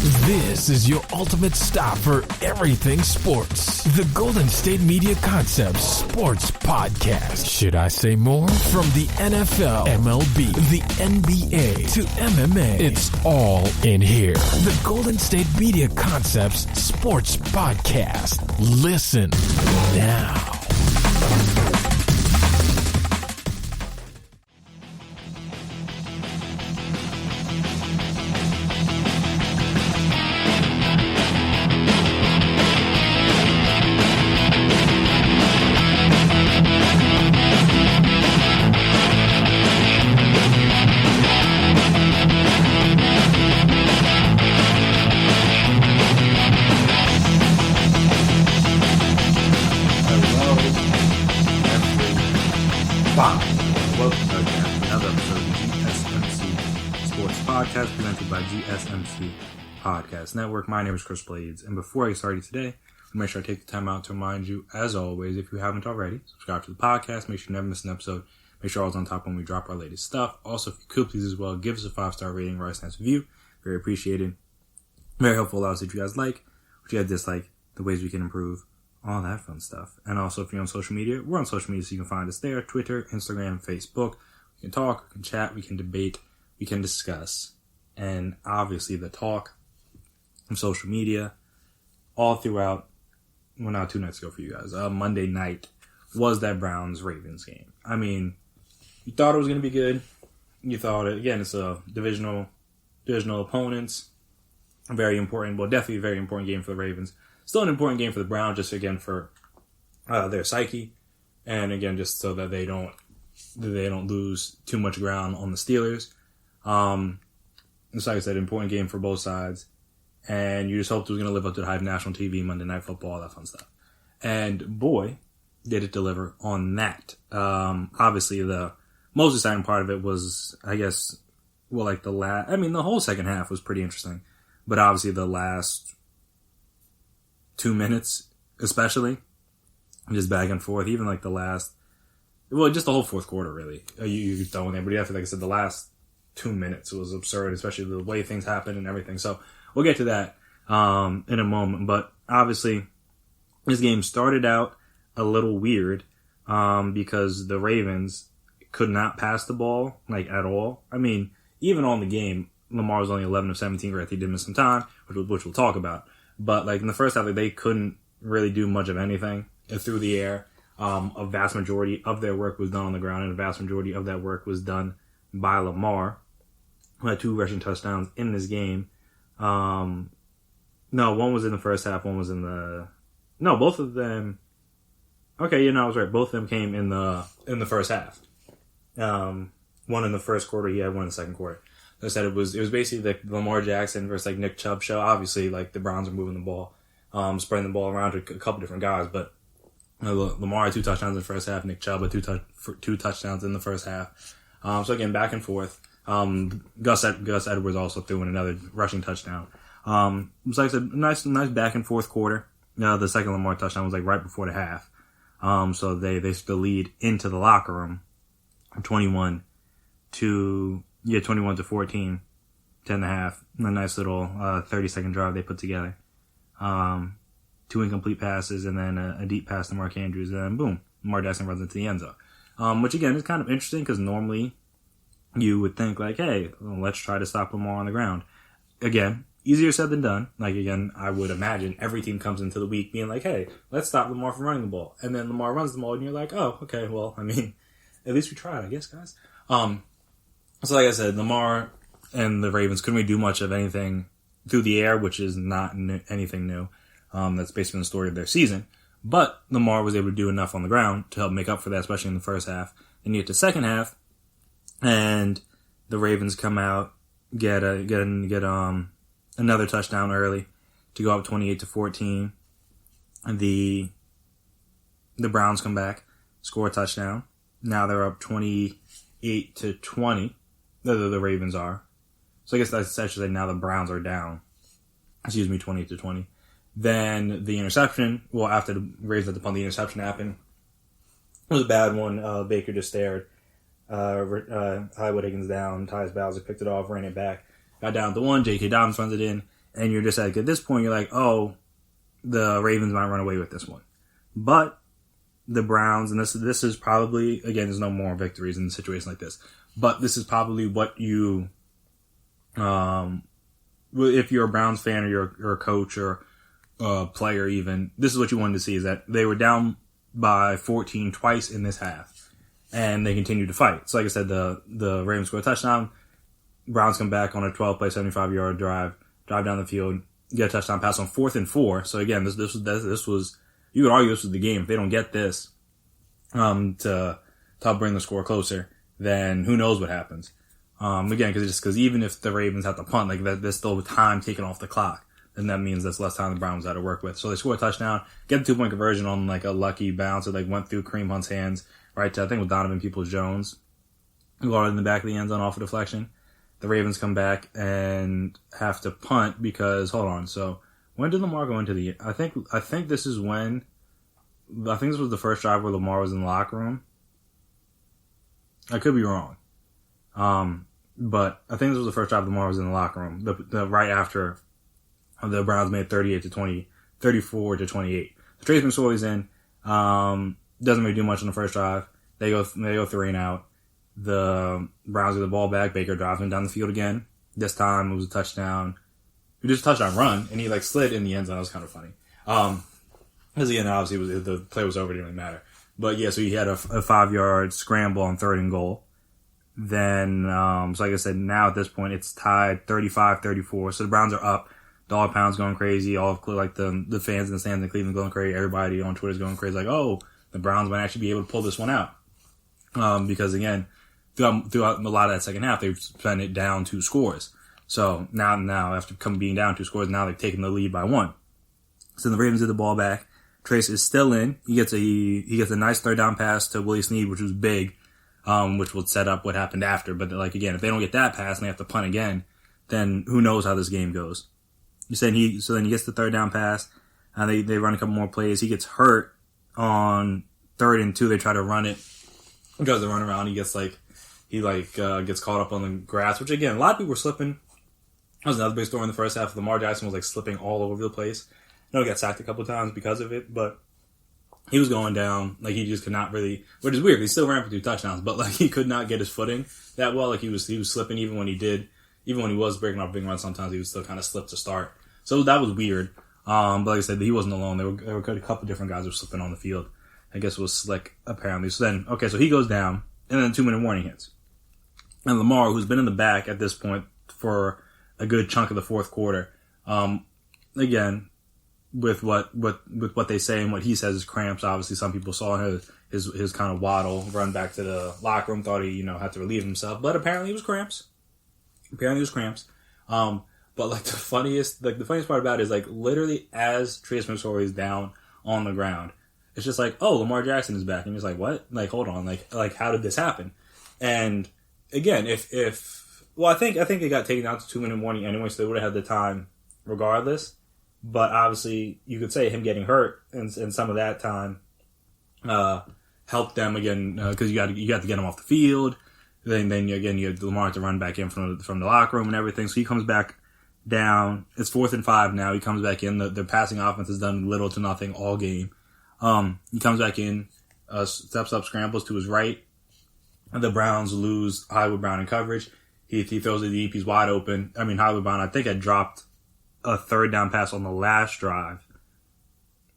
This is your ultimate stop for everything sports. The Golden State Media Concepts Sports Podcast. Should I say more? From the NFL, MLB, the NBA to MMA, it's all in here. The Golden State Media Concepts Sports Podcast. Listen now. Presented by GSMC Podcast Network. My name is Chris Blades, and before I get started today, I'll make sure I take the time out to remind you, as always, if you haven't already, subscribe to the podcast. Make sure you never miss an episode. Make sure I was on top when we drop our latest stuff. Also, if you could, please as well, give us a 5-star rating or a nice review. Very appreciated. Very helpful. Allows if you guys like, what you guys dislike, the ways we can improve, all that fun stuff. And also, if you're on social media, we're on social media, so you can find us there: Twitter, Instagram, Facebook. We can talk, we can chat, we can debate, we can discuss. And obviously the talk of social media all throughout, well, now 2 nights ago for you guys, Monday night was that Browns-Ravens game. I mean, you thought it was going to be good. You thought again, it's a divisional opponents. Very important, well, definitely a very important game for the Ravens. Still an important game for the Browns, just again for their psyche. And again, just so that they don't lose too much ground on the Steelers. It's like I said, important game for both sides. And you just hoped it was going to live up to the hype, national TV, Monday Night Football, all that fun stuff. And boy, did it deliver on that. Obviously, the most exciting part of it was, I guess, well, like the whole second half was pretty interesting. But obviously the last 2 minutes, especially, just back and forth, even like just the whole fourth quarter, really. You throw in there. But yeah, like I said, the last 2 minutes was absurd, especially the way things happen and everything. So we'll get to that in a moment. But obviously, this game started out a little weird because the Ravens could not pass the ball like at all. I mean, even on the game, Lamar was only 11 of 17. Right, he did miss some time, which we'll talk about. But like in the first half, they couldn't really do much of anything through the air. A vast majority of their work was done on the ground, and a vast majority of that work was done by Lamar, who had 2 rushing touchdowns in this game. No, one was in the first half, one was in the... No, both of them... Okay, I was right. Both of them came in the first half. One in the first quarter, he had one in the second quarter. Like I said, it was basically the Lamar Jackson versus like Nick Chubb show. Obviously, like the Browns are moving the ball, spreading the ball around to a couple different guys, but Lamar had 2 touchdowns in the first half. Nick Chubb had 2 touchdowns in the first half. So again, back and forth. Gus Edwards also threw in another rushing touchdown. It was like a nice back and forth quarter. The second Lamar touchdown was like right before the half. So they took the lead into the locker room, 21 to 14, 10.5. A nice little 30-second drive they put together. 2 incomplete passes and then a deep pass to Mark Andrews, and then boom, Lamar Jackson runs into the end zone. Which again is kind of interesting because normally you would think like, hey, well, let's try to stop Lamar on the ground. Again, easier said than done. Like again, I would imagine every team comes into the week being like, hey, let's stop Lamar from running the ball. And then Lamar runs the ball and you're like, oh, okay, well, I mean, at least we tried, I guess, guys. So like I said, Lamar and the Ravens couldn't really do much of anything through the air, which is not anything new. That's basically the story of their season. But Lamar was able to do enough on the ground to help make up for that, especially in the first half. Then you get to the second half, and the Ravens come out, get another touchdown early to go up 28-14. The Browns come back, score a touchdown. Now they're up 28-20. The Ravens are. So I guess that's actually now the Browns are down. 28-20. Then the interception, well, after the Ravens had to punt, the interception happened. It was a bad one. Baker just stared. Highwood Higgins down. Tyus Bowser picked it off, ran it back. Got down to 1. J.K. Dobbins runs it in. And you're just like, at this point, you're like, oh, the Ravens might run away with this one. But the Browns, and this is probably, again, there's no more victories in a situation like this, but this is probably what you, if you're a Browns fan or you're a coach or a player even, this is what you wanted to see, is that they were down by 14 twice in this half, and they continued to fight. So like I said, the Ravens score a touchdown, Browns come back on a 12-play, 75-yard drive down the field, get a touchdown pass on 4th and 4. So again, this was, you could argue this was the game. If they don't get this, to help bring the score closer, then who knows what happens. Again, because even if the Ravens have to punt, like that, there's still time taken off the clock, and that means that's less time the Browns had to work with. So they score a touchdown, get the 2-point conversion on like a lucky bounce. It like went through Kareem Hunt's hands, right to, I think, with Donovan Peoples-Jones, who got in the back of the end zone off a deflection. The Ravens come back and have to punt because, hold on, so when did Lamar go into the, I think this is when, I think this was the first drive where Lamar was in the locker room. I could be wrong. But I think this was the first drive Lamar was in the locker room. The right after the Browns made 34 to 28. So Trace McSorley's in. Doesn't really do much on the first drive. They go 3 and out. The Browns get the ball back. Baker drives him down the field again. This time it was a touchdown. It was a touchdown run, and he like slid in the end zone. That was kind of funny. Because again, obviously the play was over. It didn't really matter. But yeah, so he had a 5-yard scramble on 3rd and goal. Then, so like I said, now at this point it's tied 35-34. So the Browns are up. Dog pound's going crazy. All of like the fans in the stands in Cleveland going crazy. Everybody on Twitter is going crazy. Like, oh, the Browns might actually be able to pull this one out. Because again, throughout a lot of that second half, they've spent it down 2 scores. So now after being down 2 scores, now they've taken the lead by 1. So the Ravens get the ball back. Trace is still in. He gets a nice 3rd down pass to Willie Snead, which was big, which will set up what happened after. But like again, if they don't get that pass and they have to punt again, then who knows how this game goes. So then he gets the 3rd down pass, and they run a couple more plays. He gets hurt on 3rd and 2. They try to run it. He tries to run around. He gets gets caught up on the grass, which again, a lot of people were slipping. That was another big story in the first half. Lamar Jackson was like slipping all over the place. I know he got sacked a couple of times because of it, but he was going down. Like, he just could not really, which is weird. He still ran for 2 touchdowns, but like he could not get his footing that well. Like he was slipping even when he was breaking off big runs. Sometimes he would still kind of slip to start. So that was weird. But like I said, he wasn't alone. There were a couple different guys who were slipping on the field. I guess it was Slick apparently. So then, okay, so he goes down, and then a 2-minute warning hits. And Lamar, who's been in the back at this point for a good chunk of the 4th quarter, again, with what they say and what he says is cramps. Obviously, some people saw his kind of waddle, run back to the locker room, thought he had to relieve himself, but apparently it was cramps. But like the funniest part about it is like literally as Trace McSorley is down on the ground, it's just like, oh, Lamar Jackson is back, and he's like, what? Like, hold on, like how did this happen? And again, I think it got taken out to 2-minute warning anyway, so they would have had the time regardless. But obviously, you could say him getting hurt and some of that time helped them again because you got to get him off the field. Then again, you have Lamar to run back in from the locker room and everything. So he comes back down. It's 4th and 5 now. He comes back in. The passing offense has done little to nothing all game. He comes back in, steps up, scrambles to his right. The Browns lose Hollywood Brown in coverage. He throws it deep. He's wide open. I mean, Hollywood Brown, I think, had dropped a 3rd down pass on the last drive.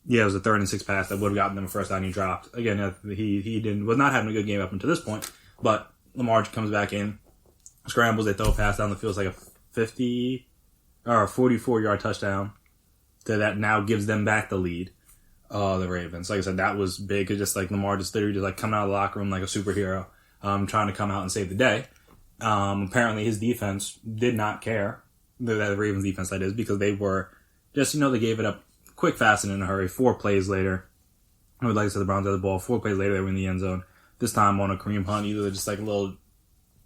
Yeah, it was a 3rd and 6 pass that would have gotten them a first down. He dropped. Again, he was not having a good game up until this point, but Lamar comes back in, scrambles, they throw a pass down the field. It's like a 50 or a 44-yard touchdown that now gives them back the lead. The Ravens. Like I said, that was big. It's just like Lamar just literally just like coming out of the locker room like a superhero, trying to come out and save the day. Apparently his defense did not care. The Ravens defense, that is, because they were just, they gave it up quick, fast, and in a hurry. 4 plays later, like I said, the Browns had the ball. 4 plays later, they were in the end zone. This time on a Kareem Hunt, either just like a little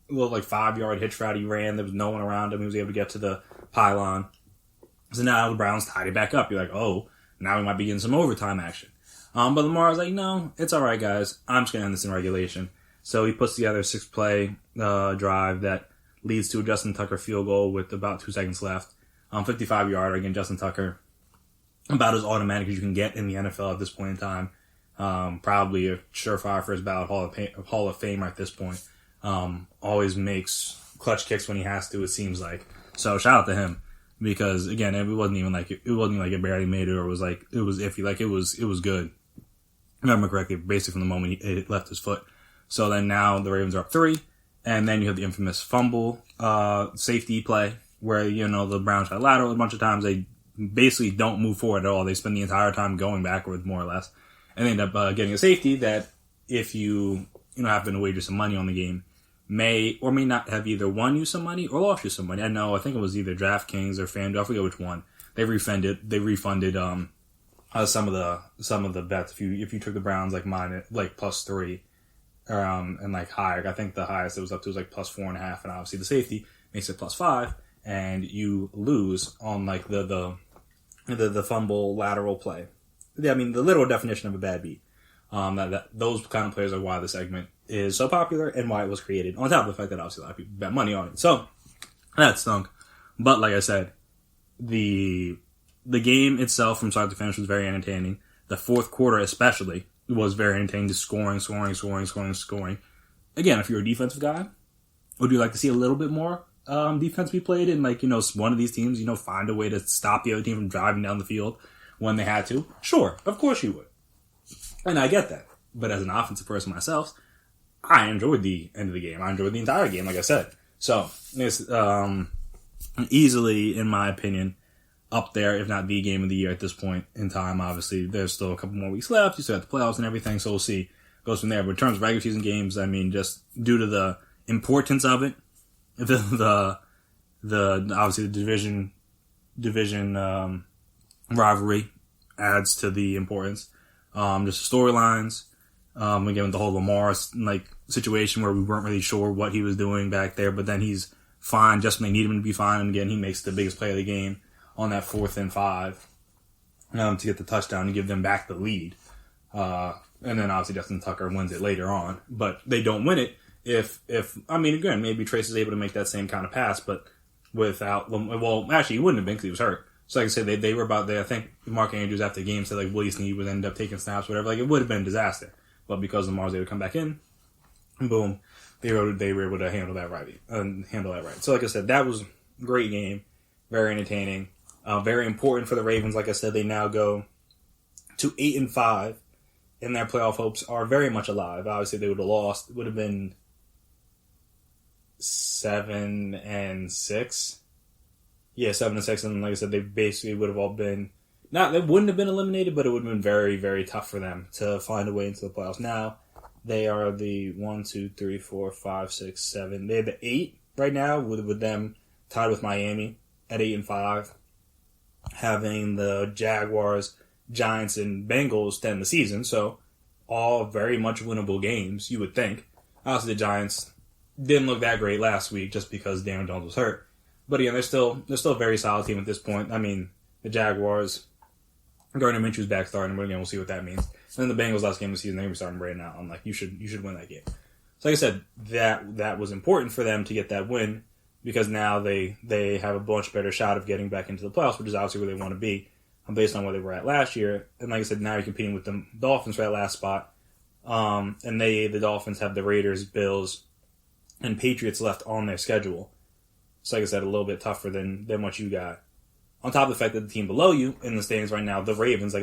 like 5-yard hitch route he ran. There was no one around him. He was able to get to the pylon. So now the Browns tied it back up. You're like, oh, now we might be getting some overtime action. But Lamar was like, no, it's all right, guys. I'm just going to end this in regulation. So he puts together a 6-play drive that leads to a Justin Tucker field goal with about 2 seconds left. 55-yarder. Again, Justin Tucker, about as automatic as you can get in the NFL at this point in time. Probably a surefire first ballot Hall of Famer at this point. Always makes clutch kicks when he has to, it seems like. So shout out to him, because again, it wasn't even like it barely made it, or it was iffy. Like it was good. If I remember correctly, basically from the moment it left his foot. So then now the Ravens are up 3, and then you have the infamous fumble safety play where the Browns try lateral a bunch of times. They basically don't move forward at all. They spend the entire time going backwards, more or less, and they end up getting a safety that, if you happen to wager some money on the game, may or may not have either won you some money or lost you some money. I think it was either DraftKings or FanDuel. I forget which one. They refunded some of the bets if you took the Browns like plus 3, and like higher. I think the highest it was up to was like plus 4.5, and obviously the safety makes it plus 5, and you lose on like the fumble lateral play. I mean, the literal definition of a bad beat. Those kind of players are why the segment is so popular and why it was created. On top of the fact that obviously a lot of people bet money on it. So that stunk. But like I said, the game itself from start to finish was very entertaining. The fourth quarter especially was very entertaining. Just scoring. Again, if you're a defensive guy, would you like to see a little bit more defense be played? And one of these teams, find a way to stop the other team from driving down the field when they had to? Sure, of course you would. And I get that. But as an offensive person myself, I enjoyed the end of the game. I enjoyed the entire game, like I said. So, it's easily, in my opinion, up there, if not the game of the year at this point in time. Obviously, there's still a couple more weeks left. You still have the playoffs and everything, so we'll see. Goes from there. But in terms of regular season games, I mean, just due to the importance of it, the obviously the division rivalry adds to the importance. Just storylines. Again, with the whole Lamar situation where we weren't really sure what he was doing back there, but then he's fine just when they need him to be fine. And again, he makes the biggest play of the game on that 4th and 5 to get the touchdown and give them back the lead. And then obviously Justin Tucker wins it later on, but they don't win it if again, maybe Trace is able to make that same kind of pass, but without, actually he wouldn't have been because he was hurt. So like I said, they were about there. I think Mark Andrews after the game said Willie Snead would end up taking snaps, whatever. It would have been a disaster. But because Lamar was able to come back in, boom, they were able to handle that right. So like I said, that was a great game, very entertaining, very important for the Ravens. Like I said, they now go to 8-5, and their playoff hopes are very much alive. Obviously, they would have lost. It would have been 7-6. Yeah, 7-6, and like I said, they basically would have all been they wouldn't have been eliminated, but it would have been very, very tough for them to find a way into the playoffs. Now they are the 1, 2, 3, 4, 5, 6, 7. They're the 8 right now, with them tied with Miami at 8-5, having the Jaguars, Giants, and Bengals to end the season. So all very much winnable games, you would think. Obviously, the Giants didn't look that great last week just because Daniel Jones was hurt. But again, they're still a very solid team at this point. I mean, the Jaguars, Gardner Minshew's back starting, but again, we'll see what that means. And then the Bengals last game of the season, they were starting right now. I'm like, you should win that game. So like I said, that was important for them to get that win, because now they have a much better shot of getting back into the playoffs, which is obviously where they want to be, based on where they were at last year. And like I said, now you're competing with the Dolphins for that last spot. And the Dolphins have the Raiders, Bills, and Patriots left on their schedule. So like I said, a little bit tougher than what you got. On top of the fact that the team below you in the standings right now, the Raiders, they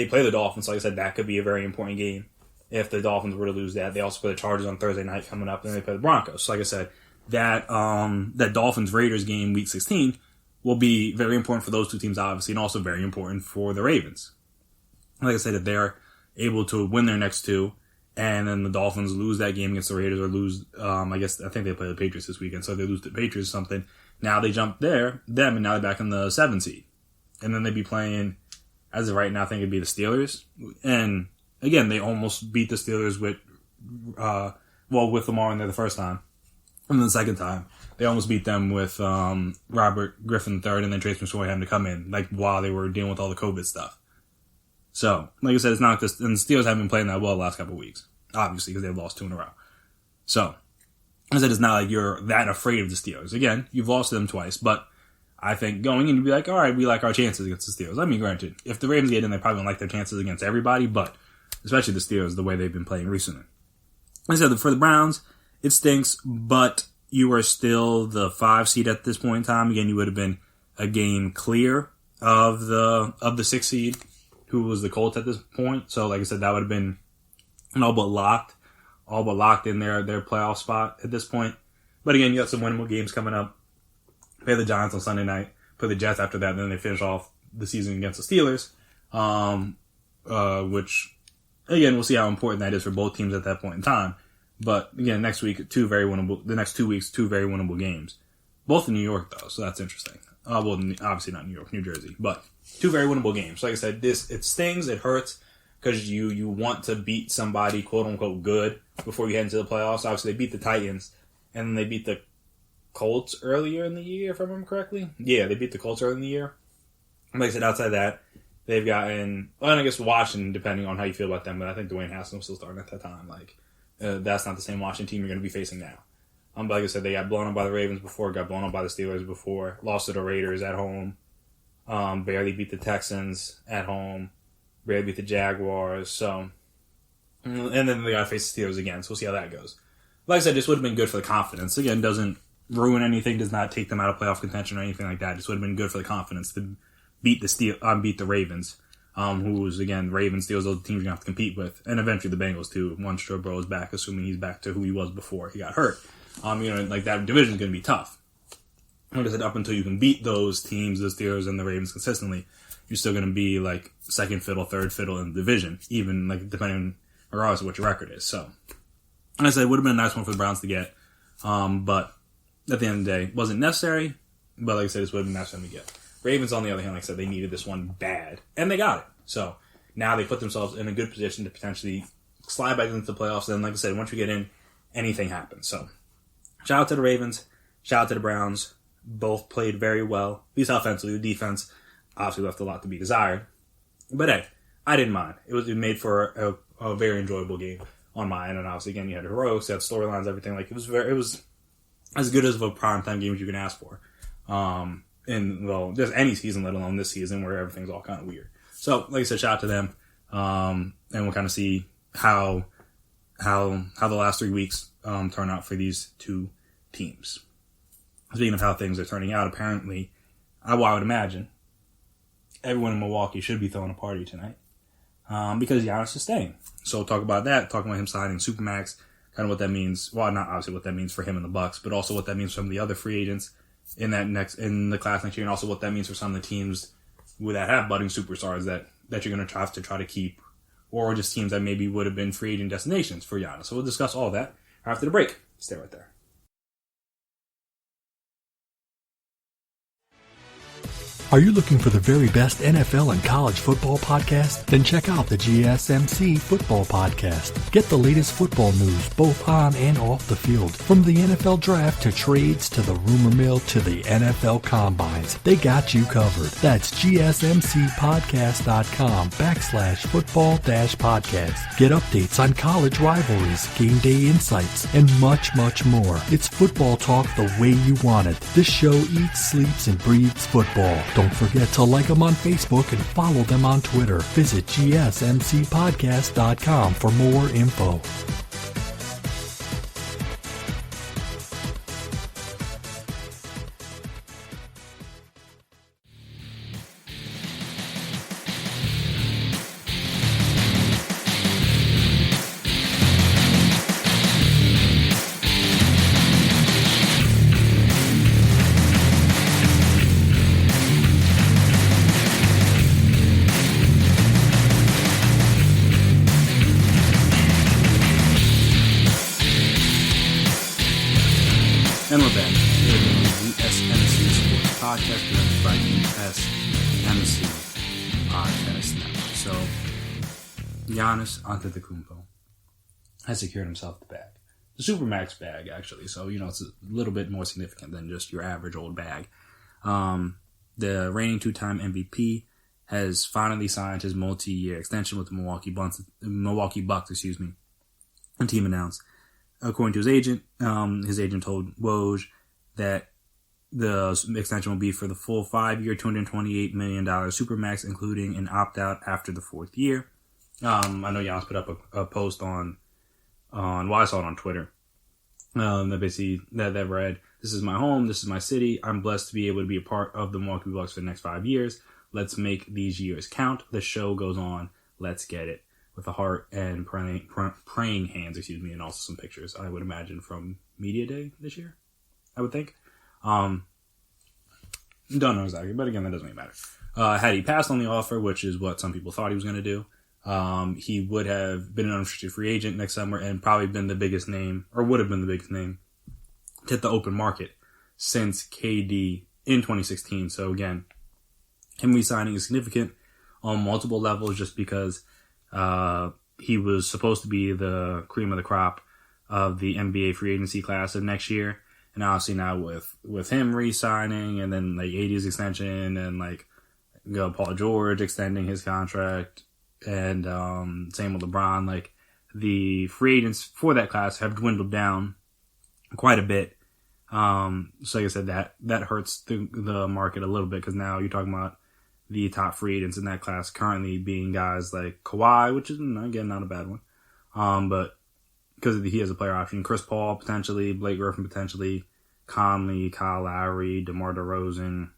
play the Dolphins. So like I said, that could be a very important game if the Dolphins were to lose that. They also play the Chargers on Thursday night coming up, and then they play the Broncos. So like I said, that Dolphins-Raiders game, Week 16, will be very important for those two teams, obviously, and also very important for the Ravens. Like I said, if they're able to win their next two, and then the Dolphins lose that game against the Raiders, or lose, I think they play the Patriots this weekend, so if they lose the Patriots or something, now they jump them, and now they're back in the 7th seed. And then they'd be playing, as of right now, I think it'd be the Steelers. And again, they almost beat the Steelers with Lamar in there the first time. And then the second time, they almost beat them with Robert Griffin III, and then Trace McSorley having to come in, while they were dealing with all the COVID stuff. So, like I said, it's not this, and the Steelers haven't been playing that well the last couple of weeks, obviously, because they've lost 2 in a row. So, like I said, it's not like you're that afraid of the Steelers. Again, you've lost to them twice, but I think going in, you'd be like, all right, we like our chances against the Steelers. I mean, granted, if the Ravens get in, they probably don't like their chances against everybody, but especially the Steelers, the way they've been playing recently. Like I said, for the Browns, it stinks, but you are still the 5 seed at this point in time. Again, you would have been a game clear of the 6 seed, who was the Colts at this point. So, like I said, that would have been all but locked in their playoff spot at this point. But again, you got some winnable games coming up. Play the Giants on Sunday night, play the Jets after that, and then they finish off the season against the Steelers, which, again, we'll see how important that is for both teams at that point in time. But again, next week, the next 2 weeks, 2 very winnable games. Both in New York, though, so that's interesting. Well, obviously not New York, New Jersey, but 2 very winnable games. Like I said, it stings, it hurts, because you want to beat somebody, quote unquote, good before you head into the playoffs. Obviously, they beat the Titans, and then they beat the Colts earlier in the year, if I remember correctly. Yeah, they beat the Colts early in the year. Like I said, outside that, they've gotten, well, and I guess Washington, depending on how you feel about them, but I think Dwayne Haskins was still starting at that time. That's not the same Washington team you're going to be facing now. But like I said, they got blown up by the Ravens before, got blown up by the Steelers before, lost to the Raiders at home, barely beat the Texans at home, barely beat the Jaguars, so, and then they got to face the Steelers again, so we'll see how that goes. Like I said, this would have been good for the confidence. Again, doesn't ruin anything, does not take them out of playoff contention or anything like that. This would have been good for the confidence to beat the Ravens, who's, again, Ravens, Steelers, those teams you're going to have to compete with, and eventually the Bengals too, once Joe Burrow is back, assuming he's back to who he was before he got hurt. That division is going to be tough. Like I said, up until you can beat those teams, the Steelers and the Ravens consistently, you're still going to be like second fiddle, third fiddle in the division, even like depending regardless of what your record is. So, like I said, it would have been a nice one for the Browns to get, but at the end of the day, it wasn't necessary. But like I said, this would have been nice for them to get. Ravens, on the other hand, like I said, they needed this one bad, and they got it. So now they put themselves in a good position to potentially slide back into the playoffs. And like I said, once you get in, anything happens. So shout out to the Ravens, shout out to the Browns. Both played very well, at least offensively. The defense obviously left a lot to be desired. But hey, I didn't mind. It made for a very enjoyable game on my end. And obviously, again, you had heroics, you had storylines, everything. Like it was as good as of a primetime game as you can ask for. Just any season, let alone this season where everything's all kind of weird. So, like I said, shout out to them. And we'll kind of see how the last 3 weeks turn out for these 2 teams. Speaking of how things are turning out, apparently, I would imagine everyone in Milwaukee should be throwing a party tonight because Giannis is staying. So talk about that, talking about him signing Supermax, kind of what that means. Well, not obviously what that means for him and the Bucks, but also what that means for some of the other free agents in the class next year, and also what that means for some of the teams that have budding superstars that you're going to try to keep, or just teams that maybe would have been free agent destinations for Giannis. So we'll discuss all that after the break. Stay right there. Are you looking for the very best NFL and college football podcast? Then check out the GSMC Football Podcast. Get the latest football news both on and off the field. From the NFL Draft to trades to the rumor mill to the NFL Combines. They got you covered. That's GSMCpodcast.com/football-podcast. Get updates on college rivalries, game day insights, and much, much more. It's football talk the way you want it. This show eats, sleeps, and breathes football. Don't forget to like them on Facebook and follow them on Twitter. Visit GSMCpodcast.com for more info. And we're back. We're doing the GSMC Sports Podcast presented by GSMC Podcast Network. So, Giannis Antetokounmpo has secured himself the bag. The Supermax bag, actually. So, it's a little bit more significant than just your average old bag. The reigning 2-time MVP has finally signed his multi-year extension with the Milwaukee Bucks, the team announced. According to his agent told Woj that The extension will be for the full 5-year, $228 million Supermax, including an opt-out after the 4th year. I know Giannis put up a post on I saw it on Twitter. That basically that read, "This is my home. This is my city. I'm blessed to be able to be a part of the Milwaukee Bucks for the next 5 years. Let's make these years count. The show goes on. Let's get it." With a heart and praying hands, and also some pictures, I would imagine, from Media Day this year, I would think. Don't know exactly, but again, that doesn't really matter. Had he passed on the offer, which is what some people thought he was going to do, he would have been an unrestricted free agent next summer and probably been the biggest name, or would have been the biggest name, to hit the open market since KD in 2016. So again, him re-signing is significant on multiple levels just because he was supposed to be the cream of the crop of the NBA free agency class of next year. And obviously now with him re-signing and then like AD's extension and like Paul George extending his contract and same with LeBron, like the free agents for that class have dwindled down quite a bit. So like I said, that hurts the market a little bit because now you're talking about the top free agents in that class currently being guys like Kawhi, which is, again, not a bad one. But because he has a player option, Chris Paul potentially, Blake Griffin potentially, Conley, Kyle Lowry, DeMar DeRozan,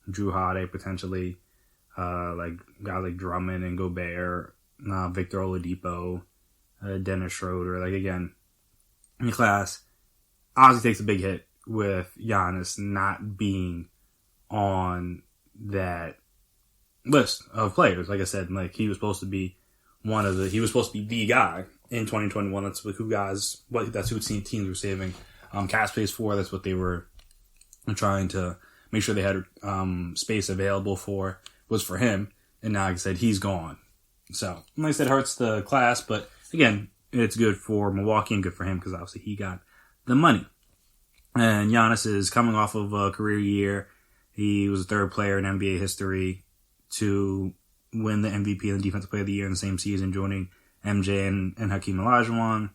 Drew Holiday potentially, like guys like Drummond and Gobert, Victor Oladipo, Dennis Schroeder. Like again, in the class, obviously takes a big hit with Giannis not being on that list of players. Like I said, like he was supposed to be the guy in 2021. That's who teams were saving cap space for. That's what they were trying to make sure they had space available for, was for him. And now, like I said, he's gone. So, like I said, hurts the class, but again, it's good for Milwaukee and good for him because obviously he got the money. And Giannis is coming off of a career year. He was the third player in NBA history to win the MVP and the Defensive Player of the Year in the same season, joining MJ and Hakeem Olajuwon.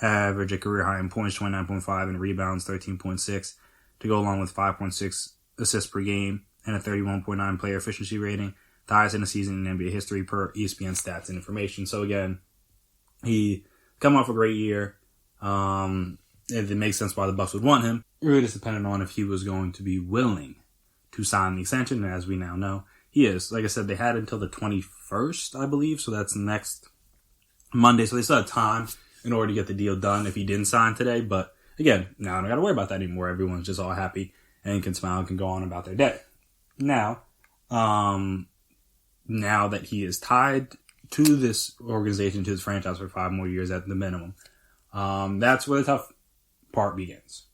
Average a career high in points, 29.5, and rebounds, 13.6, to go along with 5.6 assists per game and a 31.9 player efficiency rating, the highest in a season in NBA history per ESPN Stats and Information. So again, he come off a great year. It makes sense why the Bucks would want him. It really just depended on if he was going to be willing to sign the extension, and as we now know, he is. Like I said, they had until the 21st, I believe, so that's next Monday. So they still have time in order to get the deal done if he didn't sign today. But again, now I don't got to worry about that anymore. Everyone's just all happy and can smile and can go on about their day. Now that he is tied to this organization, to this franchise for 5 more years at the minimum, that's where the tough part begins.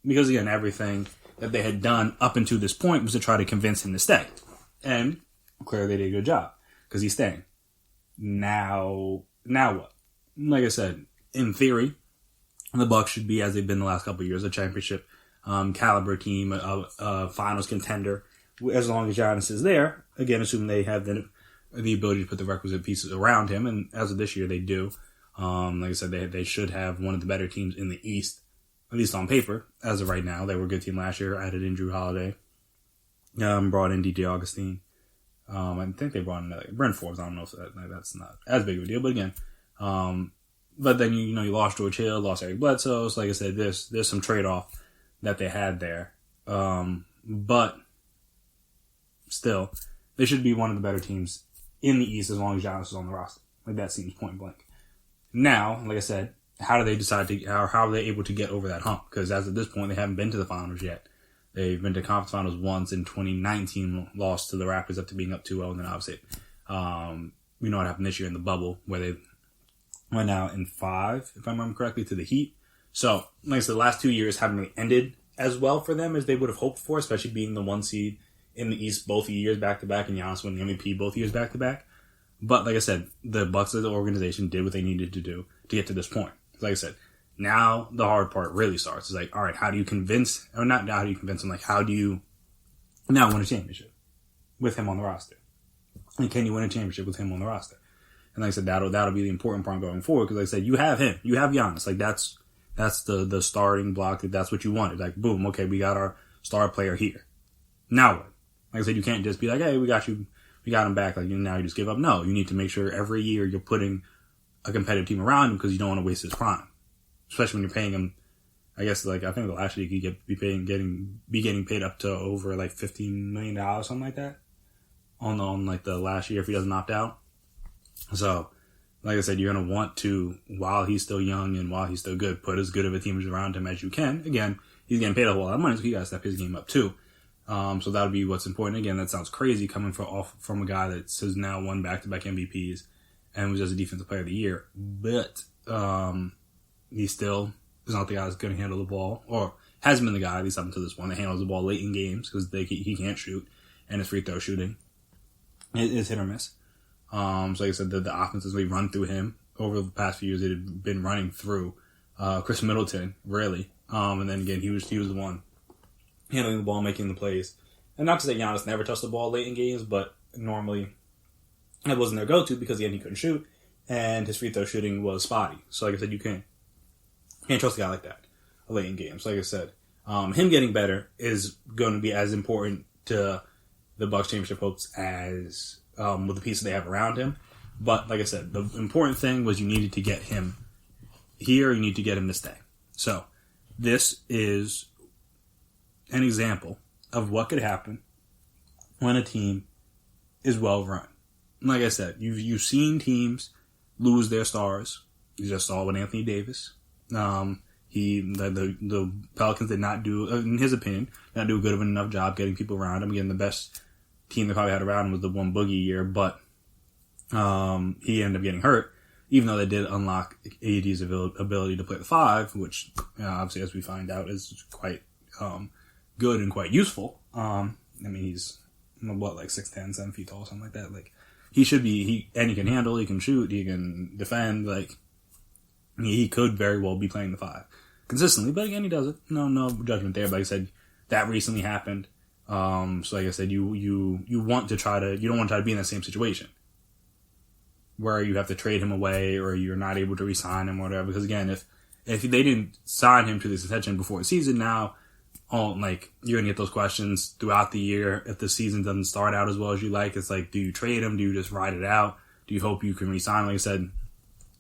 Because again, everything that they had done up until this point was to try to convince him to stay. And clearly they did a good job because he's staying. Now what? Like I said, in theory, the Bucks should be, as they've been the last couple of years, a championship caliber team, a finals contender, as long as Giannis is there. Again, assuming they have the ability to put the requisite pieces around him, and as of this year, they do. Like I said, they should have one of the better teams in the East, at least on paper, as of right now. They were a good team last year, added in Drew Holiday, brought in DJ Augustine. I think they brought in Brent Forbes. I don't know if that's not as big of a deal, but again, but then you lost George Hill, lost Eric Bledsoe. So like I said, there's some trade-off that they had there, but still, they should be one of the better teams in the East as long as Giannis is on the roster. Like that seems point blank. Now, like I said, how do they decide how are they able to get over that hump? Because as of this point, they haven't been to the finals yet. They've been to conference finals once in 2019, lost to the Raptors after being up 2-0, and then obviously, we know what happened this year in the bubble, where they went out in 5, if I remember correctly, to the Heat. So, like I said, the last 2 years haven't really ended as well for them as they would have hoped for, especially being the 1 seed in the East both years back-to-back, and Giannis winning the MVP both years back-to-back. But, like I said, the Bucks as an organization did what they needed to do to get to this point. Like I said, now the hard part really starts. It's like, all right, how do you convince, or not how do you convince him, like how do you now win a championship with him on the roster? And can you win a championship with him on the roster? And like I said, that'll be the important part going forward, because like I said, you have Giannis. Like that's the starting block. That's what you wanted. Like, boom, okay, we got our star player here. Now what? Like I said, you can't just be like, hey, we got you, we got him back. Like, now you just give up. No, you need to make sure every year you're putting a competitive team around him because you don't want to waste his prime. Especially when you're paying him, I guess, like, I think the last year you could be getting paid up to over like $15 million, something like that, on like the last year if he doesn't opt out. So, like I said, you're going to want to, while he's still young and while he's still good, put as good of a team around him as you can. Again, he's getting paid a whole lot of money, so he got to step his game up too. So that'll be what's important. Again, that sounds crazy coming from a guy that has now won back-to-back MVPs and was just a defensive player of the year. But he still is not the guy that's going to handle the ball, or hasn't been the guy, at least up until this point, that handles the ball late in games because he can't shoot, and his free throw shooting is hit or miss. So like I said, the offenses we run through him over the past few years, it had been running through Chris Middleton, really. And then again, he was the one handling the ball, making the plays. And not to say Giannis never touched the ball late in games, but normally it wasn't their go-to because, again, he couldn't shoot, and his free throw shooting was spotty. So like I said, you can't trust a guy like that late in games. Like I said, him getting better is going to be as important to the Bucks championship hopes as with the pieces they have around him. But like I said, the important thing was you needed to get him here. You need to get him to stay. So this is an example of what could happen when a team is well run. Like I said, you've seen teams lose their stars. You just saw with Anthony Davis. The Pelicans did not do, in his opinion, not do a good of enough job getting people around him. Again, the best team they probably had around him was the one Boogie year, but he ended up getting hurt, even though they did unlock AD's ability to play the 5, which obviously, as we find out, is quite good and quite useful. I mean, he's like 6'10", 7 feet tall, something like that. Like, he should be, and he can handle, he can shoot, he can defend. Like, he could very well be playing the 5 consistently, but again, he doesn't. No judgment there. But like I said, that recently happened. So like I said, you want to try to, you don't want to try to be in that same situation where you have to trade him away or you're not able to re-sign him or whatever. Because again, if they didn't sign him to this extension before the season, now, like, you're gonna get those questions throughout the year. If the season doesn't start out as well as you like, it's like, do you trade him? Do you just ride it out? Do you hope you can re-sign him? Like I said,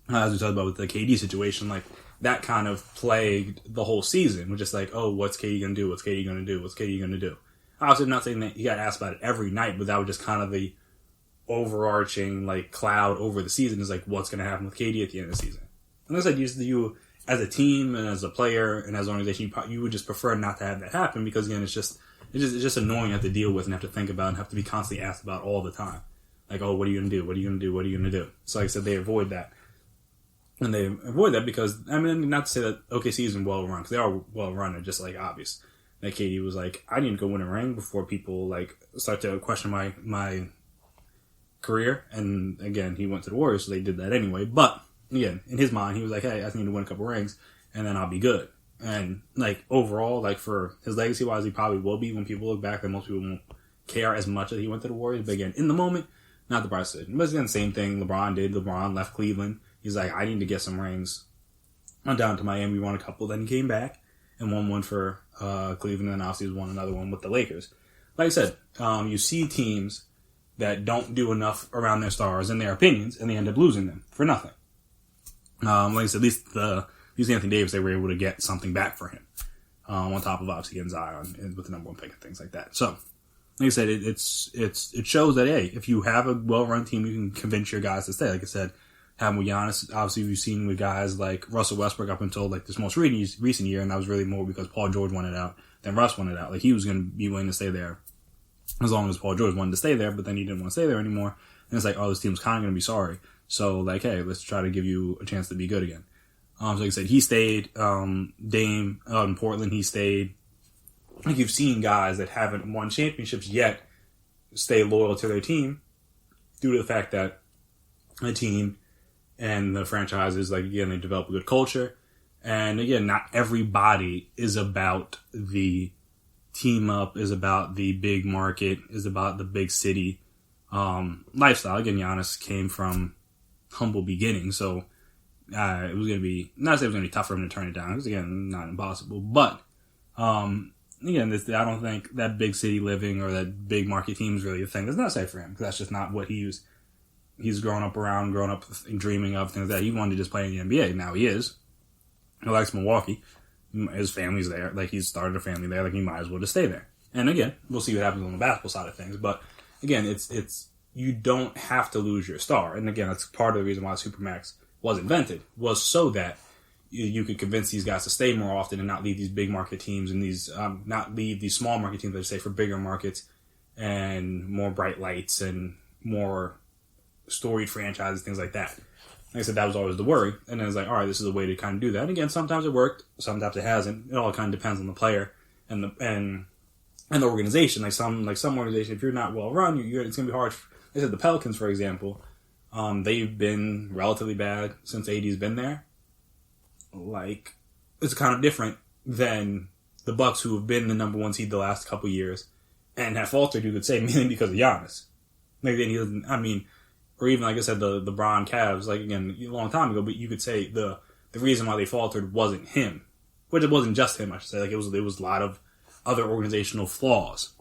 as we talked about with the KD situation, like, that kind of plagued the whole season. We're just like, oh, what's KD gonna do? What's KD gonna do? What's KD gonna do? Obviously, I'm not saying that he got asked about it every night, but that was just kind of the overarching, like, cloud over the season is like, what's gonna happen with KD at the end of the season? And like I said, you as a team and as a player and as an organization, you would just prefer not to have that happen because, again, it's just annoying to have to deal with and have to think about and have to be constantly asked about all the time. Like, oh, what are you gonna do? What are you gonna do? What are you gonna do? So like I said, they avoid that. And they avoid that because, I mean, not to say that OKC isn't well run, because they are well run, and just, like, obvious. Like, KD was like, I need to go win a ring before people, like, start to question my career. And again, he went to the Warriors, so they did that anyway. But again, in his mind, he was like, hey, I just need to win a couple rings, and then I'll be good. And, like, overall, like, for his legacy-wise, he probably will be when people look back, and most people won't care as much that he went to the Warriors. But again, in the moment, not the brightest decision. But again, the same thing LeBron did. LeBron left Cleveland. He's like, I need to get some rings. Went down to Miami, won a couple, then he came back and won one for Cleveland, and obviously won another one with the Lakers. Like I said, you see teams that don't do enough around their stars in their opinions, and they end up losing them for nothing. Like I said, at least Anthony Davis, they were able to get something back for him, on top of obviously getting Zion with the number 1 pick and things like that. So, like I said, it shows that, hey, if you have a well-run team, you can convince your guys to stay. Like I said, having with Giannis, obviously we've seen with guys like Russell Westbrook up until, like, this most recent year, and that was really more because Paul George wanted out than Russ wanted out. Like, he was going to be willing to stay there as long as Paul George wanted to stay there, but then he didn't want to stay there anymore. And it's like, oh, this team's kind of going to be sorry. So, like, hey, let's try to give you a chance to be good again. So like I said, he stayed. Dame out in Portland, he stayed. Like, you've seen guys that haven't won championships yet stay loyal to their team due to the fact that the team and the franchises, like, again, they develop a good culture. And again, not everybody is about the team up, is about the big market, is about the big city lifestyle. Again, Giannis came from humble beginnings, so it was going to be, not to say it was going to be tough for him to turn it down, because again, not impossible, but again, I don't think that big city living or that big market team is really a thing. That's not safe for him because that's just not what he's grown up dreaming of, things that he wanted to just play in the NBA. Now he is. He likes Milwaukee. His family's there. Like, he's started a family there. Like, he might as well just stay there. And again, we'll see what happens on the basketball side of things. But again, it's you don't have to lose your star. And again, that's part of the reason why Supermax was invented, was so that you could convince these guys to stay more often and not leave these big market teams and not leave these small market teams, let's say, for bigger markets and more bright lights and more storied franchises, things like that. Like I said, that was always the worry. And then it's like, all right, this is a way to kind of do that. And again, sometimes it worked, sometimes it hasn't. It all kind of depends on the player and the organization. Like some organization, if you're not well run, it's gonna be hard. Like I said, the Pelicans, for example, they've been relatively bad since AD's been there. Like, it's kind of different than the Bucks, who have been the number one seed the last couple years and have faltered, you could say, mainly because of Giannis. Like, then he doesn't, I mean, or even, like I said, the LeBron Cavs, like, again, a long time ago, but you could say the reason why they faltered wasn't him. Which it wasn't just him, I should say. Like, it was a lot of other organizational flaws.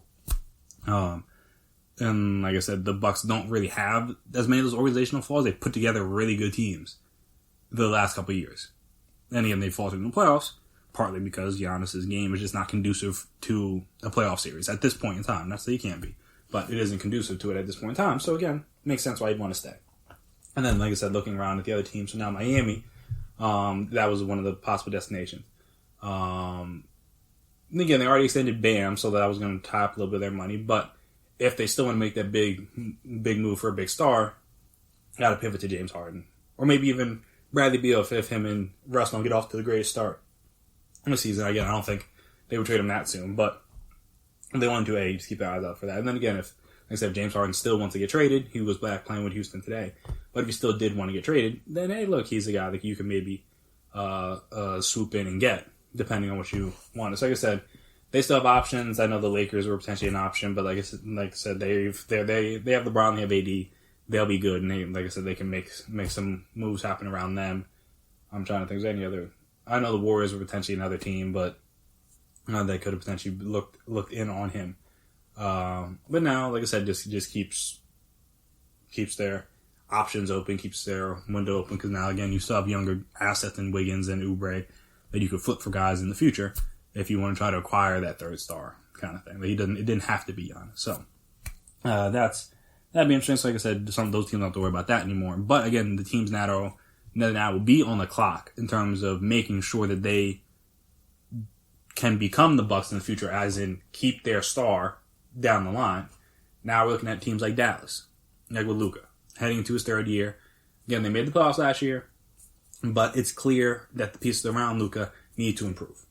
And like I said, the Bucks don't really have as many of those organizational flaws. They put together really good teams the last couple of years. And again, they faltered in the playoffs, partly because Giannis' game is just not conducive to a playoff series at this point in time. Not that he can't be, but it isn't conducive to it at this point in time. So again, makes sense why you'd want to stay. And then, like I said, looking around at the other teams, so now Miami, that was one of the possible destinations. And again, they already extended Bam, so that was going to tie up a little bit of their money. But if they still want to make that big move for a big star, got to pivot to James Harden, or maybe even Bradley Beal if him and Russ don't get off to the greatest start in the season. Again, I don't think they would trade him that soon, but if they want to, just keep their eyes out for that. And then again, if, like I said, James Harden still wants to get traded, he was back playing with Houston today. But if he still did want to get traded, then hey, look, he's a guy that you can maybe swoop in and get, depending on what you want. So like I said, they still have options. I know the Lakers were potentially an option, but like I said, they have LeBron, they have AD. They'll be good, and they, like I said, they can make some moves happen around them. I'm trying to think of any other. I know the Warriors were potentially another team, but they could have potentially looked in on him. But now, like I said, just keeps their options open, keeps their window open, because now again you still have younger assets in Wiggins and Oubre that you could flip for guys in the future if you want to try to acquire that third star kind of thing. But it didn't have to be Giannis. So that'd be interesting. So like I said, some of those teams don't have to worry about that anymore. But again, the teams now will be on the clock in terms of making sure that they can become the Bucks in the future, as in keep their star down the line. Now we're looking at teams like Dallas, like with Luka, heading into his third year. Again, they made the playoffs last year, but it's clear that the pieces around Luka need to improve.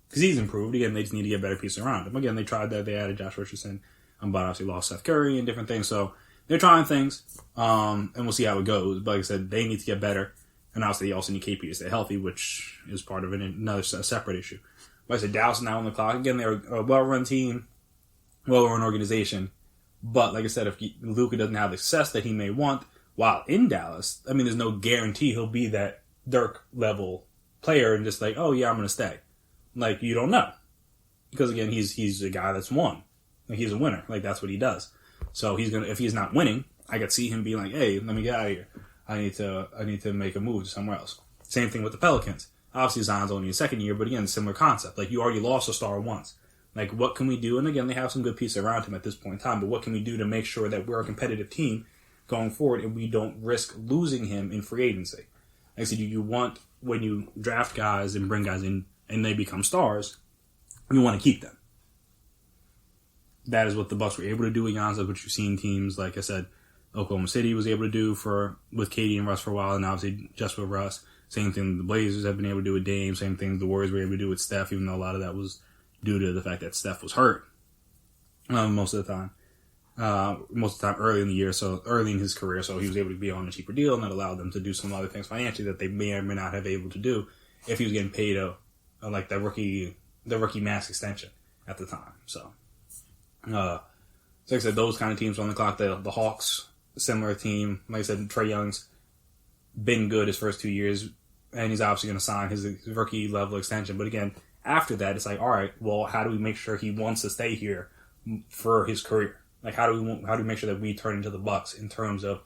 Because he's improved. Again, they just need to get better pieces around him. Again, they tried that. They added Josh Richardson, but obviously lost Seth Curry and different things. So they're trying things, and we'll see how it goes. But like I said, they need to get better. And obviously, they also need KP to stay healthy, which is part of another separate issue. Like I said, Dallas is now on the clock. Again, they're a well-run team, well-run organization. But like I said, if Luka doesn't have the success that he may want while in Dallas, I mean, there's no guarantee he'll be that Dirk-level player and just like, oh, yeah, I'm going to stay. Like, you don't know. Because, again, he's a guy that's won. Like, he's a winner. Like, that's what he does. So if he's not winning, I could see him being like, hey, let me get out of here. I need to make a move to somewhere else. Same thing with the Pelicans. Obviously, Zion's only his second year, but again, similar concept. Like, you already lost a star once. Like, what can we do? And again, they have some good pieces around him at this point in time, but what can we do to make sure that we're a competitive team going forward and we don't risk losing him in free agency? Like I said, you want, when you draft guys and bring guys in and they become stars, you want to keep them. That is what the Bucks were able to do with Giannis, which you've seen teams, like I said, Oklahoma City was able to do with KD and Russ for a while, and obviously just with Russ. Same thing the Blazers have been able to do with Dame. Same thing the Warriors were able to do with Steph, even though a lot of that was due to the fact that Steph was hurt most of the time. Early in the year, so early in his career, so he was able to be on a cheaper deal, and that allowed them to do some other things financially that they may or may not have been able to do if he was getting paid like the rookie max extension at the time. So like I said, those kind of teams on the clock. The Hawks, similar team. Like I said, Trae Young's been good his first 2 years, and he's obviously going to sign his rookie level extension. But again, after that, it's like, all right, well, how do we make sure he wants to stay here for his career? Like, how do we make sure that we turn into the Bucks in terms of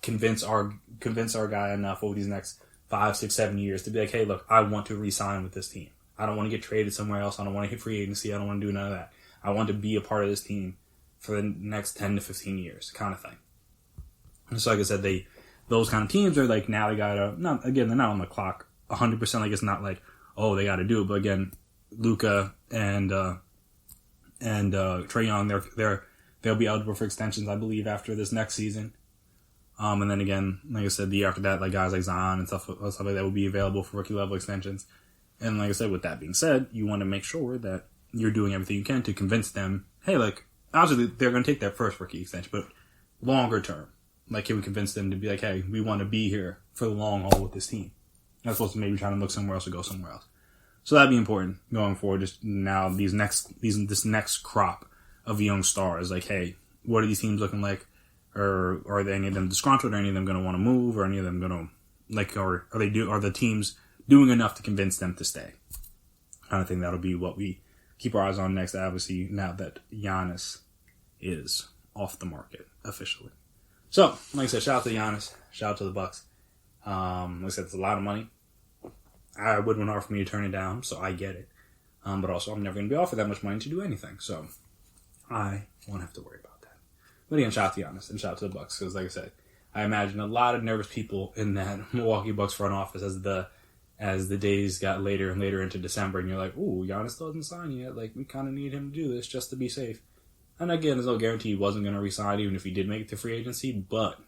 convince our guy enough over these next 5, 6, 7 years to be like, hey, look, I want to re-sign with this team. I don't want to get traded somewhere else. I don't want to hit free agency. I don't want to do none of that. I want to be a part of this team for the next 10 to 15 years, kind of thing. And so, like I said, those kind of teams are like, now they gotta, they're not on the clock 100%. Like, it's not like, oh, they gotta do it. But again, Luka and Trae Young, they'll be eligible for extensions, I believe, after this next season. And then again, like I said, the year after that, like guys like Zion and stuff like that will be available for rookie level extensions. And like I said, with that being said, you want to make sure that you're doing everything you can to convince them, hey, like, obviously they're going to take that first rookie extension, but longer term, like, can we convince them to be like, hey, we want to be here for the long haul with this team? As opposed to maybe trying to look somewhere else or go somewhere else. So that'd be important going forward. Just now, this next crop of young stars, like, hey, what are these teams looking like? Or are any of them disgruntled? Are any of them going to want to move? Or any of them going to, like, are the teams doing enough to convince them to stay? I think that'll be what we keep our eyes on next, obviously, now that Giannis is off the market officially. So, like I said, shout out to Giannis. Shout out to the Bucks. Like I said, it's a lot of money. I would want hard for me to turn it down, so I get it. But also, I'm never going to be offered that much money to do anything, so I won't have to worry about that. But again, shout out to Giannis and shout out to the Bucks, because like I said, I imagine a lot of nervous people in that Milwaukee Bucks front office as the days got later and later into December, and you're like, ooh, Giannis still hasn't signed yet. Like, we kind of need him to do this just to be safe. And again, there's no guarantee he wasn't going to resign, even if he did make it to free agency, but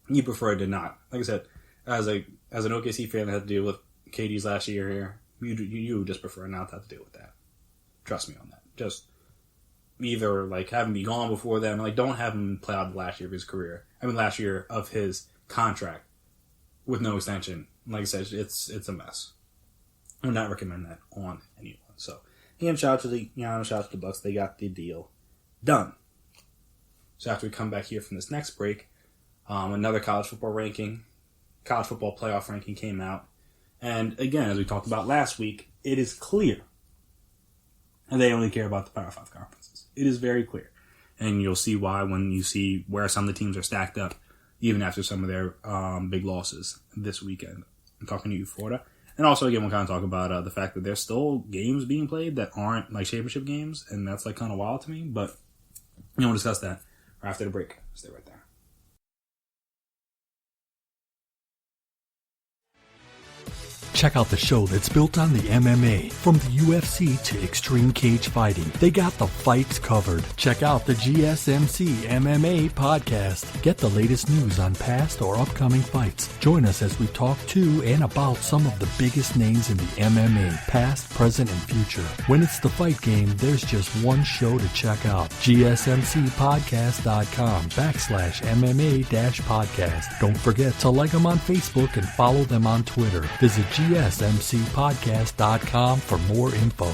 you preferred to not. Like I said, as an OKC fan that had to deal with KD's last year here, you just prefer not to have to deal with that. Trust me on that. Just either, like, have him be gone before then, like, don't have him play out the last year of his career. last year of his contract with no extension. Like I said, it's a mess. I would not recommend that on anyone. So, again, shout out to the Giannis, shout out to the Bucks. They got the deal done. So after we come back here from this next break, another college football playoff ranking came out. And again, as we talked about last week, it is clear. And they only care about the Power 5 conferences. It is very clear. And you'll see why when you see where some of the teams are stacked up, even after some of their big losses this weekend. I'm talking to you, Florida. And also, again, we'll kind of talk about the fact that there's still games being played that aren't like championship games, and that's like kind of wild to me. But we'll discuss that after the break. Stay right there. Check out the show that's built on the MMA. From the UFC to extreme cage fighting, they got the fights covered. Check out the GSMC MMA podcast. Get the latest news on past or upcoming fights. Join us as we talk to and about some of the biggest names in the MMA, past, present, and future. When it's the fight game, there's just one show to check out. GSMCpodcast.com/MMA-podcast. Don't forget to like them on Facebook and follow them on Twitter. Visit GSMCpodcast.com for more info.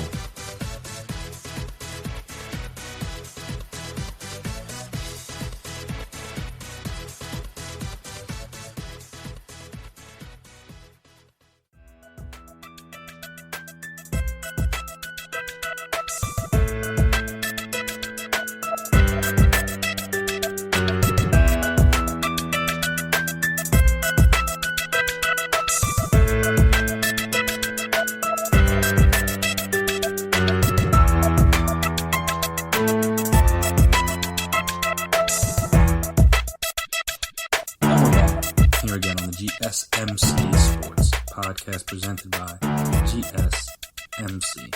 GSMC Sports Podcast presented by GSMC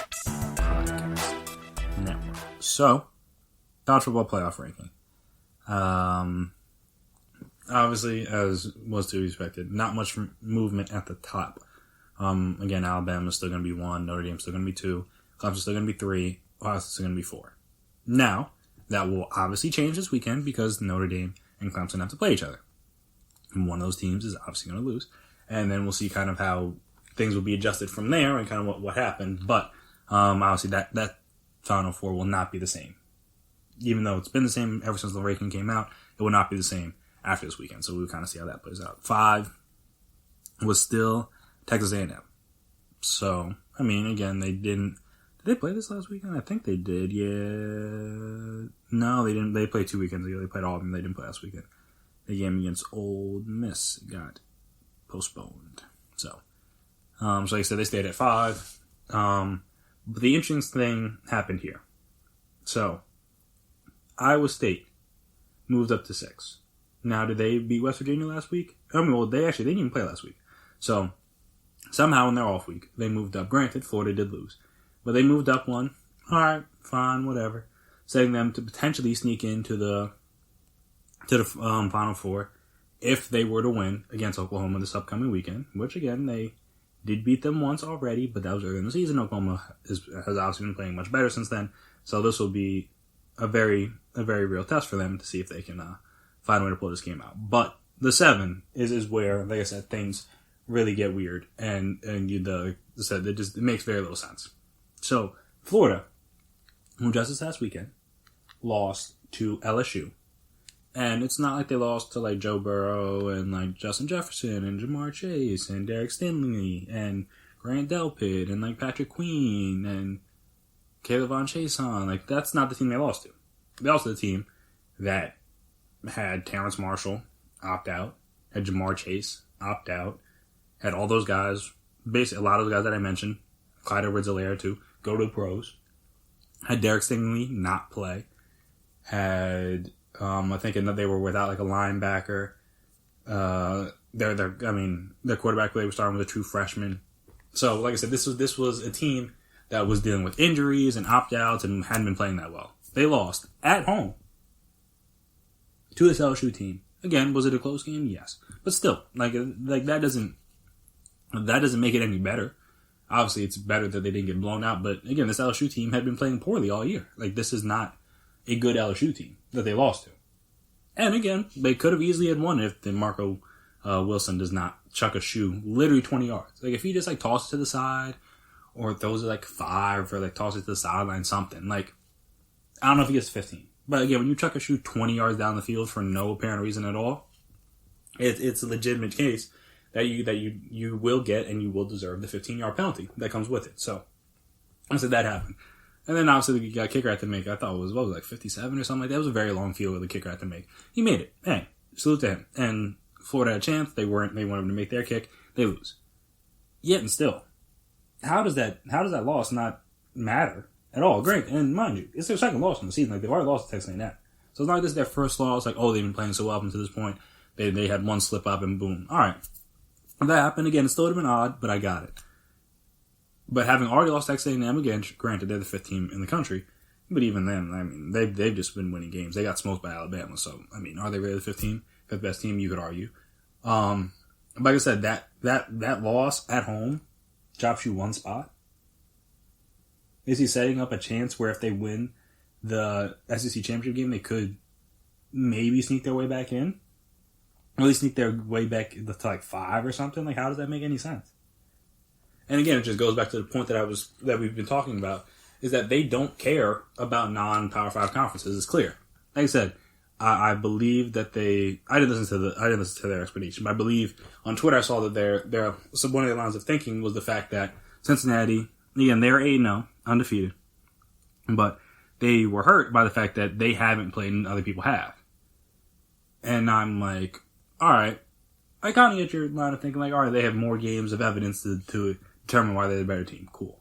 Podcast Network. So, college football playoff ranking. Obviously, as was to be expected, not much movement at the top. Again, Alabama's still going to be 1, Notre Dame's still going to be 2, Clemson's still going to be 3, Ohio State's still going to be 4. Now, that will obviously change this weekend because Notre Dame and Clemson have to play each other. And one of those teams is obviously going to lose. And then we'll see kind of how things will be adjusted from there and kind of what happened. But obviously that Final Four will not be the same. Even though it's been the same ever since the ranking came out, it will not be the same after this weekend. So we'll kind of see how that plays out. 5 was still Texas A&M. So, I mean, again, they didn't. Did they play this last weekend? I think they did. Yeah. No, they didn't. They played 2 weekends ago. They played Auburn. They didn't play last weekend. The game against Ole Miss got postponed. So like I said, they stayed at 5. But the interesting thing happened here. So, Iowa State moved up to 6. Now, did they beat West Virginia last week? I mean, well, they didn't even play last week. So, somehow in their off week, they moved up. Granted, Florida did lose. But they moved up one. All right, fine, whatever. Setting them to potentially sneak into the Final Four if they were to win against Oklahoma this upcoming weekend, which, again, they did beat them once already, but that was early in the season. Oklahoma has obviously been playing much better since then, so this will be a very real test for them to see if they can find a way to pull this game out. But the 7 is where, like I said, things really get weird, and it makes very little sense. So Florida, who just this last weekend lost to LSU. And it's not like they lost to like Joe Burrow and like Justin Jefferson and Jamar Chase and Derek Stingley and Grant Delpit and like Patrick Queen and Caleb Von Chason. Like, that's not the team they lost to. They lost to the team that had Terrence Marshall opt out, had Jamar Chase opt out, had all those guys, basically a lot of the guys that I mentioned, Clyde Edwards-Helaire too, go to the pros, had Derek Stingley not play, had I think they were without like a linebacker. Their quarterback play was starting with a true freshman. So, like I said, this was a team that was dealing with injuries and opt-outs and hadn't been playing that well. They lost at home to this LSU team. Again, was it a close game? Yes, but still, like that doesn't make it any better. Obviously, it's better that they didn't get blown out. But again, this LSU team had been playing poorly all year. Like, this is not a good LSU team that they lost to. And again, they could have easily had won if Marco Wilson does not chuck a shoe literally 20 yards. Like, if he just like tosses it to the side or throws it like 5 or like tosses it to the sideline, something. Like, I don't know if he gets 15. But again, when you chuck a shoe 20 yards down the field for no apparent reason at all, it's a legitimate case that you will get and you will deserve the 15-yard penalty that comes with it. So, I said that happened. And then obviously the kicker had to make, I thought it was, like 57 or something like that. It was a very long field that the kicker had to make. He made it. Hey, salute to him. And Florida had a chance. They wanted him to make their kick. They lose. Yet and still, how does that loss not matter at all? Great. And mind you, it's their second loss in the season. Like, they've already lost to Texas A&M. So it's not like this is their first loss. Like, oh, they've been playing so well up until this point. They had one slip up and boom. All right. If that happened again, it still would have been odd, but I got it. But having already lost Texas A&M again, granted they're the 5th team in the country, but even then, I mean, they've just been winning games. They got smoked by Alabama, so I mean, are they really the 5th team? 5th best team? You could argue. Like I said, that loss at home drops you one spot. Is he setting up a chance where if they win the SEC championship game, they could maybe sneak their way back in? Or at least sneak their way back to like 5 or something? Like, how does that make any sense? And again, it just goes back to the point that we've been talking about, is that they don't care about non-Power 5 conferences. It's clear. Like I said, I believe that I didn't listen to their explanation, but I believe on Twitter I saw that so one of their lines of thinking was the fact that Cincinnati, again, they're 8-0, undefeated, but they were hurt by the fact that they haven't played and other people have. And I'm like, all right, I kind of get your line of thinking, like, all right, they have more games of evidence to determine why they're the better team. Cool.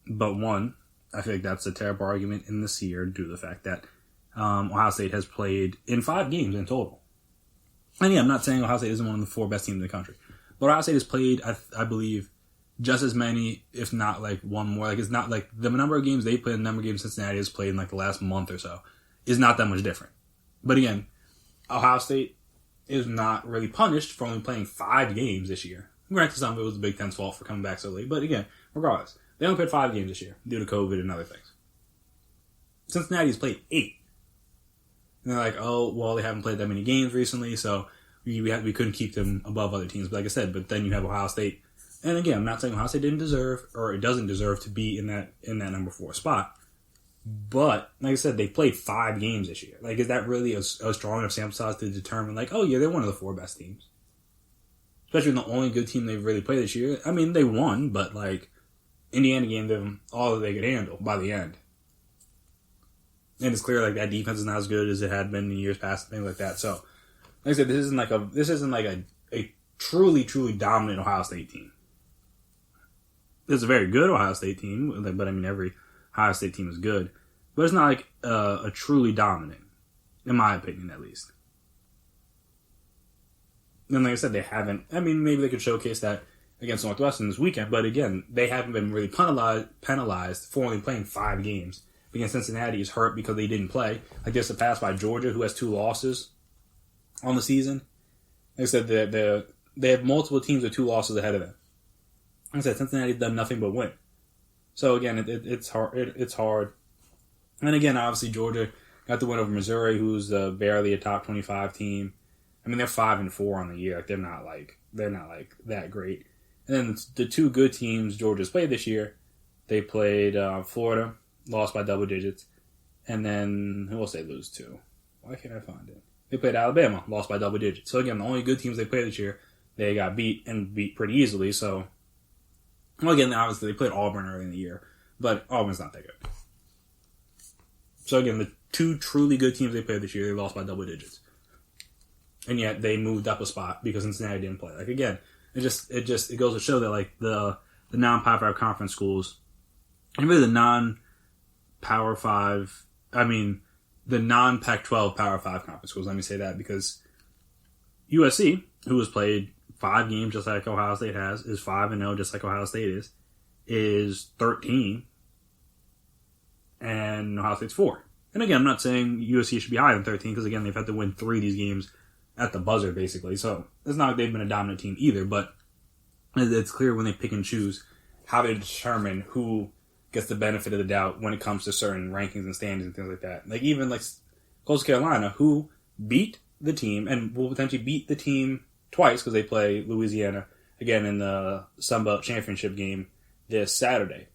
But one, I think that's a terrible argument in this year due to the fact that Ohio State has played in 5 games in total. And yeah, I'm not saying Ohio State isn't one of the 4 best teams in the country. But Ohio State has played, I believe, just as many, if not like one more. Like, it's not like the number of games they played and the number of games Cincinnati has played in like the last month or so is not that much different. But again, Ohio State is not really punished for only playing 5 games this year. Granted, some of it was the Big Ten's fault for coming back so late. But again, regardless, they only played 5 games this year due to COVID and other things. Cincinnati has played 8. And they're like, oh, well, they haven't played that many games recently, so we couldn't keep them above other teams. But like I said, but then you have Ohio State. And again, I'm not saying Ohio State didn't deserve, or it doesn't deserve to be in that number 4 spot. But, like I said, they played 5 games this year. Like, is that really a strong enough sample size to determine, like, oh, yeah, they're one of the 4 best teams? Especially when the only good team they've really played this year. I mean, they won, but, like, Indiana gave them all that they could handle by the end. And it's clear like that defense is not as good as it had been in years past, things like that. So, like I said, this isn't like a truly dominant Ohio State team. It's a very good Ohio State team, but I mean every Ohio State team is good, but it's not like a truly dominant, in my opinion at least. And like I said, they haven't. I mean, maybe they could showcase that against Northwestern this weekend, but again, they haven't been really penalized for only playing 5 games. Against Cincinnati is hurt because they didn't play. Like they're surpassed by Georgia, who has 2 losses on the season. Like I said, they have multiple teams with 2 losses ahead of them. Like I said, Cincinnati's done nothing but win. So again, it's hard. It's hard. And again, obviously Georgia got the win over Missouri, who's barely a top 25 team. I mean, they're 5-4 on the year. Like they're not like that great. And then the 2 good teams Georgia's played this year, they played Florida, lost by double digits, and then who else they lose to? Why can't I find it? They played Alabama, lost by double digits. So again, the only good teams they played this year, they got beat pretty easily. So, well, again, obviously they played Auburn early in the year, but Auburn's not that good. So again, the 2 truly good teams they played this year, they lost by double digits, and yet they moved up a spot because Cincinnati didn't play. Like again, it goes to show that like the non-Power 5 conference schools, and really the non-Power 5, the non-Pac-12 Power 5 conference schools, let me say that, because USC, who has played 5 games just like Ohio State has, is 5-0 just like Ohio State is 13, and Ohio State's 4. And again, I'm not saying USC should be higher than 13, because again, they've had to win 3 of these games at the buzzer, basically. So it's not like they've been a dominant team either, but it's clear when they pick and choose how they determine who gets the benefit of the doubt when it comes to certain rankings and standings and things like that. Like even like Coastal Carolina, who beat the team and will potentially beat the team twice because they play Louisiana again in the Sun Belt Championship game this Saturday.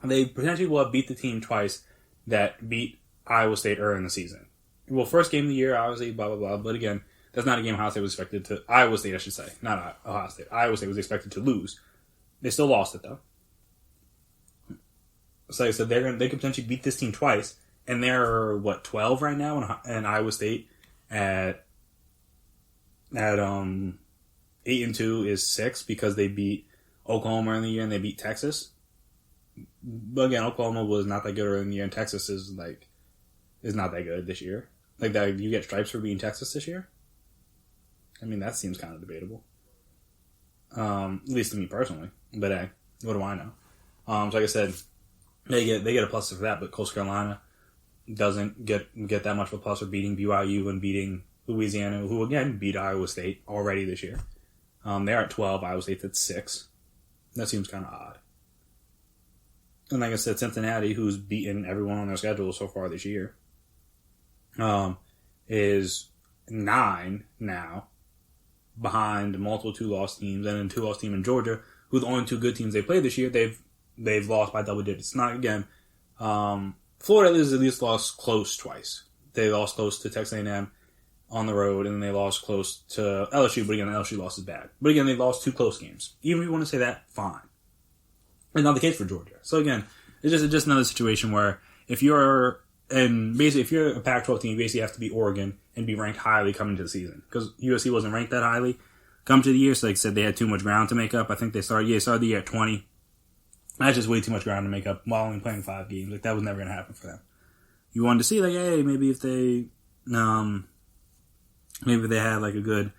They potentially will have beat the team twice that beat Iowa State early in the season. Well, first game of the year, obviously, blah, blah, blah. But again, that's not a game Ohio State was expected to... Iowa State, I should say. Not Ohio State. Iowa State was expected to lose. They still lost it, though. So like I said, they could potentially beat this team twice. And they're, 12 right now? And Iowa State at 8-2 is 6 because they beat Oklahoma in the year and they beat Texas. But again, Oklahoma was not that good early in the year, and Texas is not that good this year. Like that, you get stripes for beating Texas this year. I mean, that seems kind of debatable. At least to me personally. But hey, what do I know? So like I said, they get a plus for that, but Coastal Carolina doesn't get that much of a plus for beating BYU and beating Louisiana, who again beat Iowa State already this year. They're at 12, Iowa State's at 6. That seems kind of odd. And like I said, Cincinnati, who's beaten everyone on their schedule so far this year, is 9 now, behind multiple 2-loss teams, and then 2-loss team in Georgia, who the only 2 good teams they played this year, they've lost by double digits. Not again. Florida has at least lost close twice. They lost close to Texas A&M on the road, and then they lost close to LSU, but again, the LSU loss is bad. But again, they lost 2 close games. Even if you want to say that, fine. It's not the case for Georgia. So again, it's just another situation where if you're a Pac-12 team, you basically have to beat Oregon and be ranked highly coming to the season. Because USC wasn't ranked that highly coming to the year, so like I said, they had too much ground to make up. I think they started the year at 20. That's just way too much ground to make up while only playing 5 games. Like, that was never going to happen for them. You wanted to see, like, hey, maybe if they, had, like, a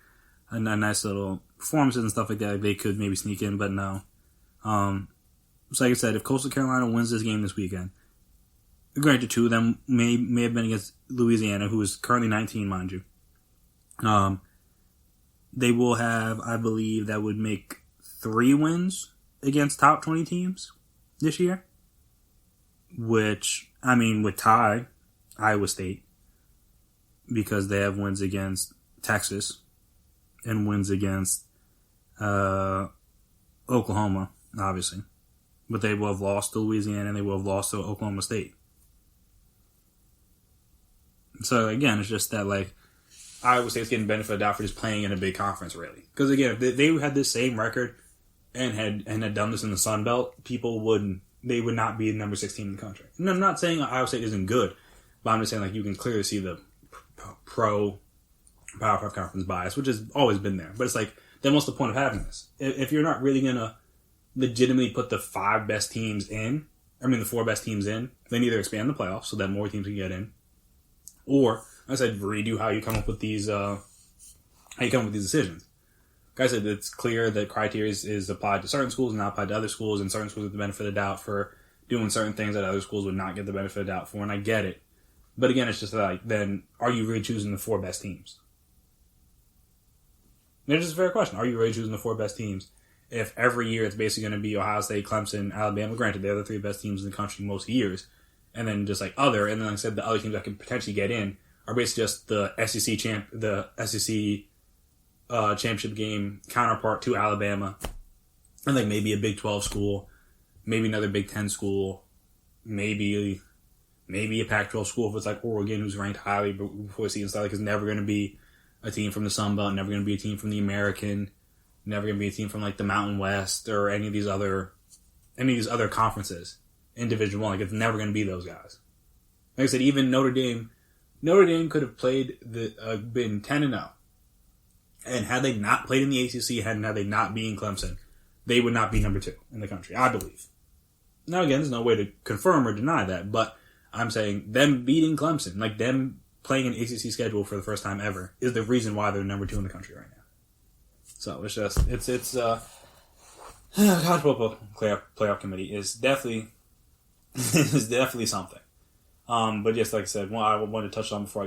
nice little performances and stuff like that, like, they could maybe sneak in, but no. So like I said, if Coastal Carolina wins this game this weekend, granted 2 of them may have been against Louisiana, who is currently 19, mind you. They will have, I believe, that would make 3 wins against top 20 teams this year, which, I mean, would tie Iowa State because they have wins against Texas and wins against Oklahoma, obviously. But they will have lost to Louisiana and they will have lost to Oklahoma State. So, again, it's just that, like, Iowa State's getting benefit of the doubt for just playing in a big conference, really. Because, again, if they had this same record and had done this in the Sun Belt, they would not be the number 6 team in the country. And I'm not saying Ohio State isn't good, but I'm just saying like you can clearly see the pro Power 5 conference bias, which has always been there. But it's like, then what's the point of having this? If you're not really going to legitimately put the 4 best teams in, then either expand the playoffs so that more teams can get in, or, I said, redo how you come up with these decisions. Like I said, it's clear that criteria is applied to certain schools and not applied to other schools, and certain schools get the benefit of the doubt for doing certain things that other schools would not get the benefit of the doubt for, and I get it. But again, it's just like, then, are you really choosing the 4 best teams? It's just a fair question. Are you really choosing the 4 best teams if every year it's basically going to be Ohio State, Clemson, Alabama? Granted, they're the 3 best teams in the country most years. And then just like and then like I said, the other teams that can potentially get in are basically just the SEC championship game counterpart to Alabama. And like maybe a Big 12 school, maybe another Big 10 school, maybe a Pac-12 school if it's like Oregon, who's ranked highly before the season started. Like, it's never going to be a team from the Sun Belt, never going to be a team from the American, never going to be a team from like the Mountain West or any of these other conferences in Division I. Like, it's never going to be those guys. Like I said, even Notre Dame could have played been 10-0, and had they not played in the ACC, had they not been Clemson, they would not be number 2 in the country, I believe. Now again, there's no way to confirm or deny that, but I'm saying them beating Clemson, like them playing an ACC schedule for the first time ever, is the reason why they're number 2 in the country right now. So it's college football playoff committee is definitely something. But just like I said, what I wanted to touch on before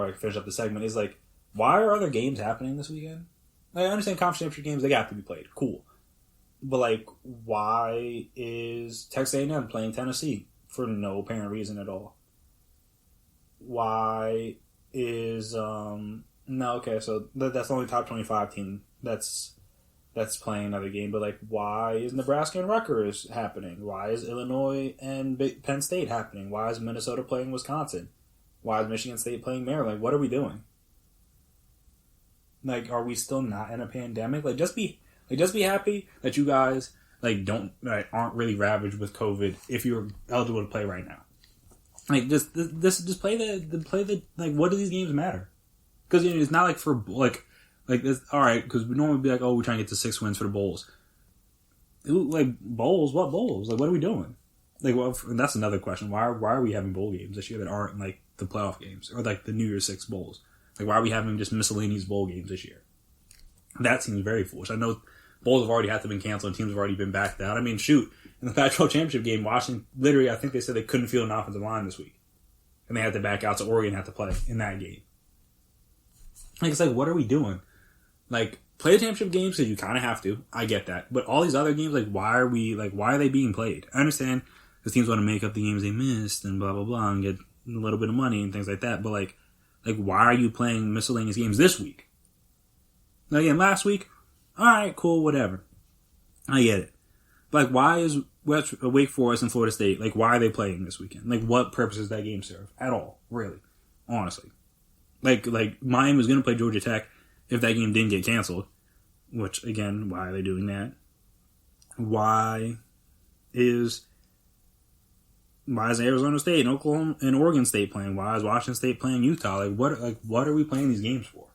I finish up the segment is like, why are other games happening this weekend? Like, I understand conference championship games, they got to be played, cool. But like, why is Texas A&M playing Tennessee for no apparent reason at all? Why is so that's the only top 25 team that's playing another game. But like, why is Nebraska and Rutgers happening? Why is Illinois and Penn State happening? Why is Minnesota playing Wisconsin? Why is Michigan State playing Maryland? What are we doing? Like, are we still not in a pandemic? Like, just be happy that you guys aren't really ravaged with COVID if you're eligible to play right now. Like, just play the what do these games matter? Because it's not like for like this. All right, because we normally be like, oh, we're trying to get to 6 wins for the bowls. Like, bowls? What bowls? Like, what are we doing? Like, well, that's another question. Why are we having bowl games this year that aren't like the playoff games or like the New Year's Six bowls? Like, why are we having just miscellaneous bowl games this year? That seems very foolish. I know bowls have already had to been canceled and teams have already been backed out. I mean, shoot, in the Pac-12 championship game, Washington, literally, I think they said they couldn't field an offensive line this week. And they had to back out, so Oregon had to play in that game. Like, it's like, what are we doing? Like, play the championship games because you kind of have to. I get that. But all these other games, like, why are they being played? I understand because teams want to make up the games they missed and blah, blah, blah, and get a little bit of money and things like that. But, like why are you playing miscellaneous games this week? Now, again, last week, all right, cool, whatever. I get it. But, like, why is Wake Forest and Florida State, like, why are they playing this weekend? Like, what purpose does that game serve? At all, really. Honestly. Like Miami was going to play Georgia Tech if that game didn't get canceled. Which, again, why are they doing that? Why is Arizona State and Oklahoma and Oregon State playing? Why is Washington State playing Utah? What are we playing these games for?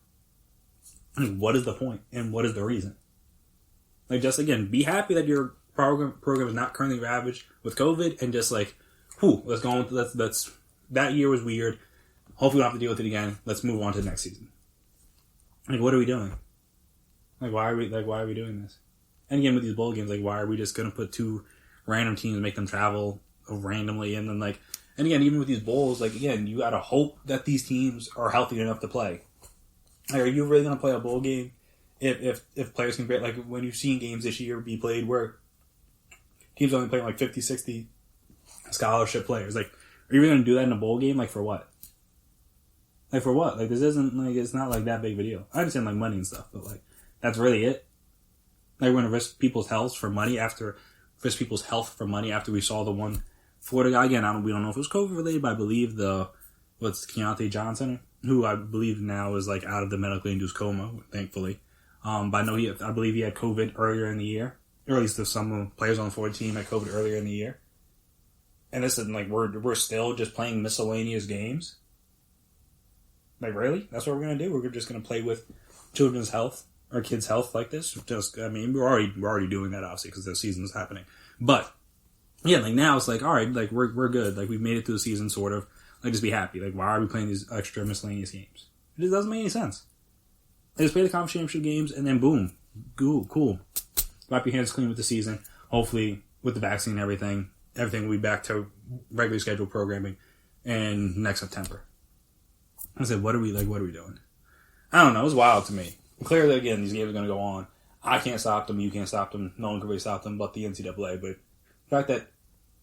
Like, what is the point and what is the reason? Like, just again, be happy that your program is not currently ravaged with COVID, and just like, let's go on. That's that year was weird. Hopefully, we don't have to deal with it again. Let's move on to the next season. Like, what are we doing? Like, why are we doing this? And again, with these bowl games, like, why are we just gonna put 2 random teams and make them travel randomly, and then and again, even with these bowls, like, again, you gotta hope that these teams are healthy enough to play. Like, are you really gonna play a bowl game if players can break? Like, when you've seen games this year be played where teams only playing like 50, 60 scholarship players, like, are you really gonna do that in a bowl game? Like, for what? Like, for what? Like, this isn't like, it's not like that big of a deal. I understand like money and stuff, but like, that's really it. Like, we're gonna risk people's health for money after we saw the one Florida guy. Again, we don't know if it was COVID related, but I believe Keontae Johnson, who I believe now is like out of the medically induced coma, thankfully. But I believe he had COVID earlier in the year, or at least if some players on the Florida team had COVID earlier in the year. And this isn't like we're still just playing miscellaneous games. Like, really? That's what we're gonna do? We're just gonna play with children's health or kids' health like this? We're already doing that obviously because the season's happening. But yeah, like now it's like, all right, like we're good. Like we've made it through the season, sort of. Like just be happy. Like why are we playing these extra miscellaneous games? It just doesn't make any sense. They just play the conference championship games and then boom, cool. Wipe your hands clean with the season. Hopefully with the vaccine and everything will be back to regularly scheduled programming and next September. I said, what are we doing? I don't know. It was wild to me. Clearly, again, these games are going to go on. I can't stop them. You can't stop them. No one can really stop them but the NCAA. But the fact that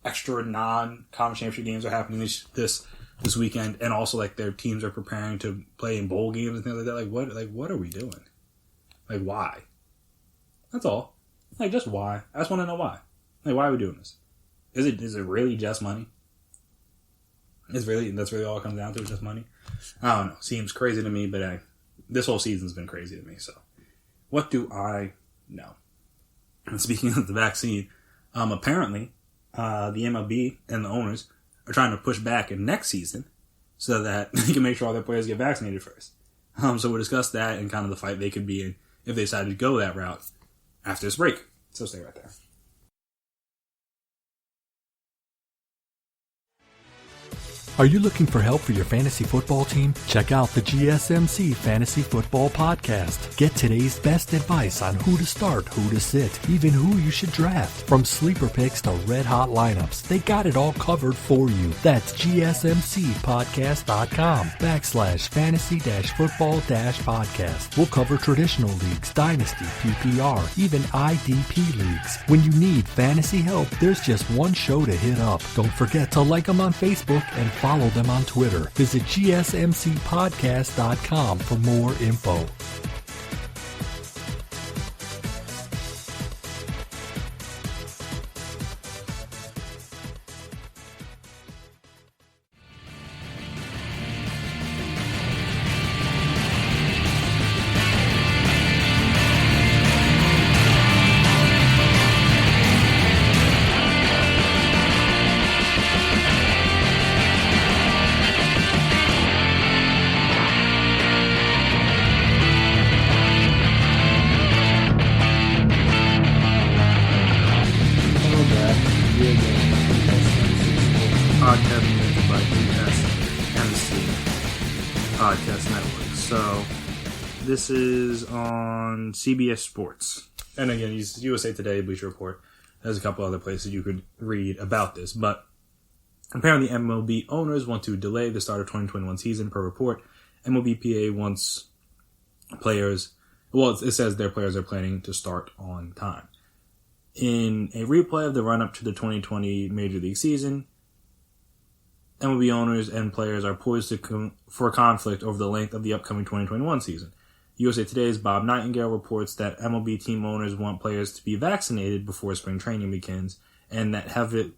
extra non-conference championship games are happening this weekend, and also like their teams are preparing to play in bowl games and things like that. Like what are we doing? Like why? That's all. Like just why? I just want to know why. Like why are we doing this? Is it really just money? That's really all it comes down to, is just money. I don't know. Seems crazy to me, but this whole season's been crazy to me. So, what do I know? And speaking of the vaccine, apparently, the MLB and the owners are trying to push back in next season so that they can make sure all their players get vaccinated first. So we'll discuss that and kind of the fight they could be in if they decided to go that route after this break. So stay right there. Are you looking for help for your fantasy football team? Check out the GSMC Fantasy Football Podcast. Get today's best advice on who to start, who to sit, even who you should draft. From sleeper picks to red-hot lineups, they got it all covered for you. That's gsmcpodcast.com/fantasy-football-podcast. We'll cover traditional leagues, dynasty, PPR, even IDP leagues. When you need fantasy help, there's just one show to hit up. Don't forget to like them on Facebook and follow them on Twitter. Visit gsmcpodcast.com for more info. This is on CBS Sports. And again, it's USA Today, Bleacher Report. There's a couple other places you could read about this. But apparently MLB owners want to delay the start of 2021 season per report. MLBPA wants players... Well, it says their players are planning to start on time. In a replay of the run-up to the 2020 Major League season, MLB owners and players are poised for conflict over the length of the upcoming 2021 season. USA Today's Bob Nightingale reports that MLB team owners want players to be vaccinated before spring training begins, and that heavy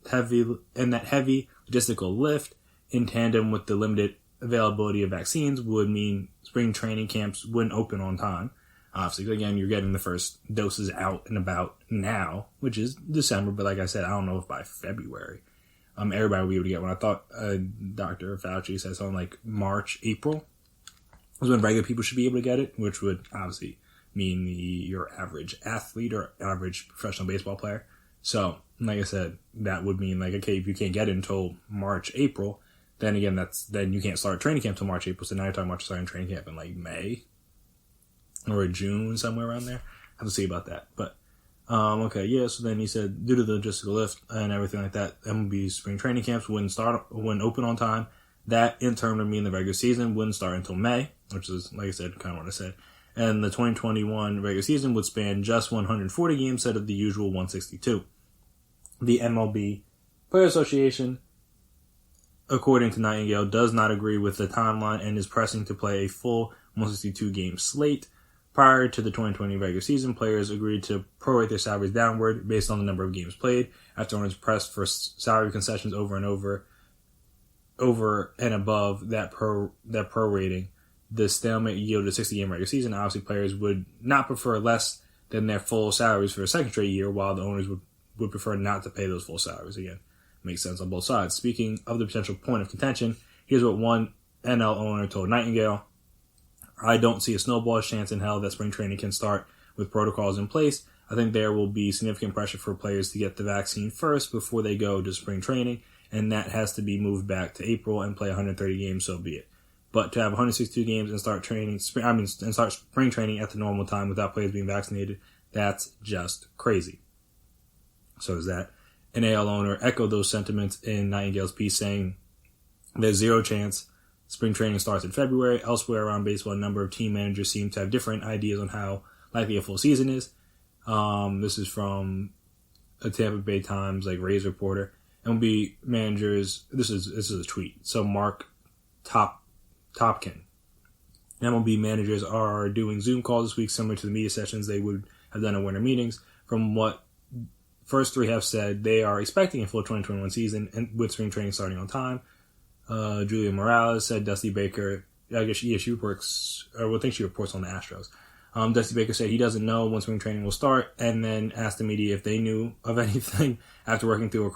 logistical lift in tandem with the limited availability of vaccines would mean spring training camps wouldn't open on time. Obviously, again, you're getting the first doses out and about now, which is December, but like I said, I don't know if by February everybody will be able to get one. I thought Dr. Fauci said something like March, April was when regular people should be able to get it, which would obviously mean your average athlete or average professional baseball player. So, like I said, that would mean like, okay, if you can't get it until March, April, then again, then you can't start training camp until March, April. So now you're talking about starting training camp in like May or June, somewhere around there. I have to see about that. But, okay, yeah, so then he said, due to the logistical lift and everything like that, MLB spring training camps wouldn't open on time. That, in turn, would mean the regular season wouldn't start until May, which is, like I said, kind of what I said. And the 2021 regular season would span just 140 games instead of the usual 162. The MLB Player Association, according to Nightingale, does not agree with the timeline and is pressing to play a full 162-game slate. Prior to the 2020 regular season, players agreed to prorate their salaries downward based on the number of games played. After owners pressed for salary concessions over and above that prorating, the stalemate yielded a 60-game regular season. Obviously, players would not prefer less than their full salaries for a second straight year, while the owners would prefer not to pay those full salaries. Again, makes sense on both sides. Speaking of the potential point of contention, here's what one NL owner told Nightingale: "I don't see a snowball's chance in hell that spring training can start with protocols in place. I think there will be significant pressure for players to get the vaccine first before they go to spring training, and that has to be moved back to April and play 130 games, so be it. But to have 162 games and start spring training at the normal time without players being vaccinated, that's just crazy." So is that. An AL owner echoed those sentiments in Nightingale's piece, saying there's zero chance spring training starts in February. Elsewhere around baseball, a number of team managers seem to have different ideas on how likely a full season is. This is from a Tampa Bay Times Rays reporter. MLB managers, this is a tweet. So Mark Topkin. MLB managers are doing Zoom calls this week, similar to the media sessions they would have done in winter meetings. From what first three have said, they are expecting a full 2021 season and with spring training starting on time. Julia Morales said Dusty Baker, I guess she works, or I think she reports on the Astros. Dusty Baker said he doesn't know when spring training will start, and then asked the media if they knew of anything. After working through a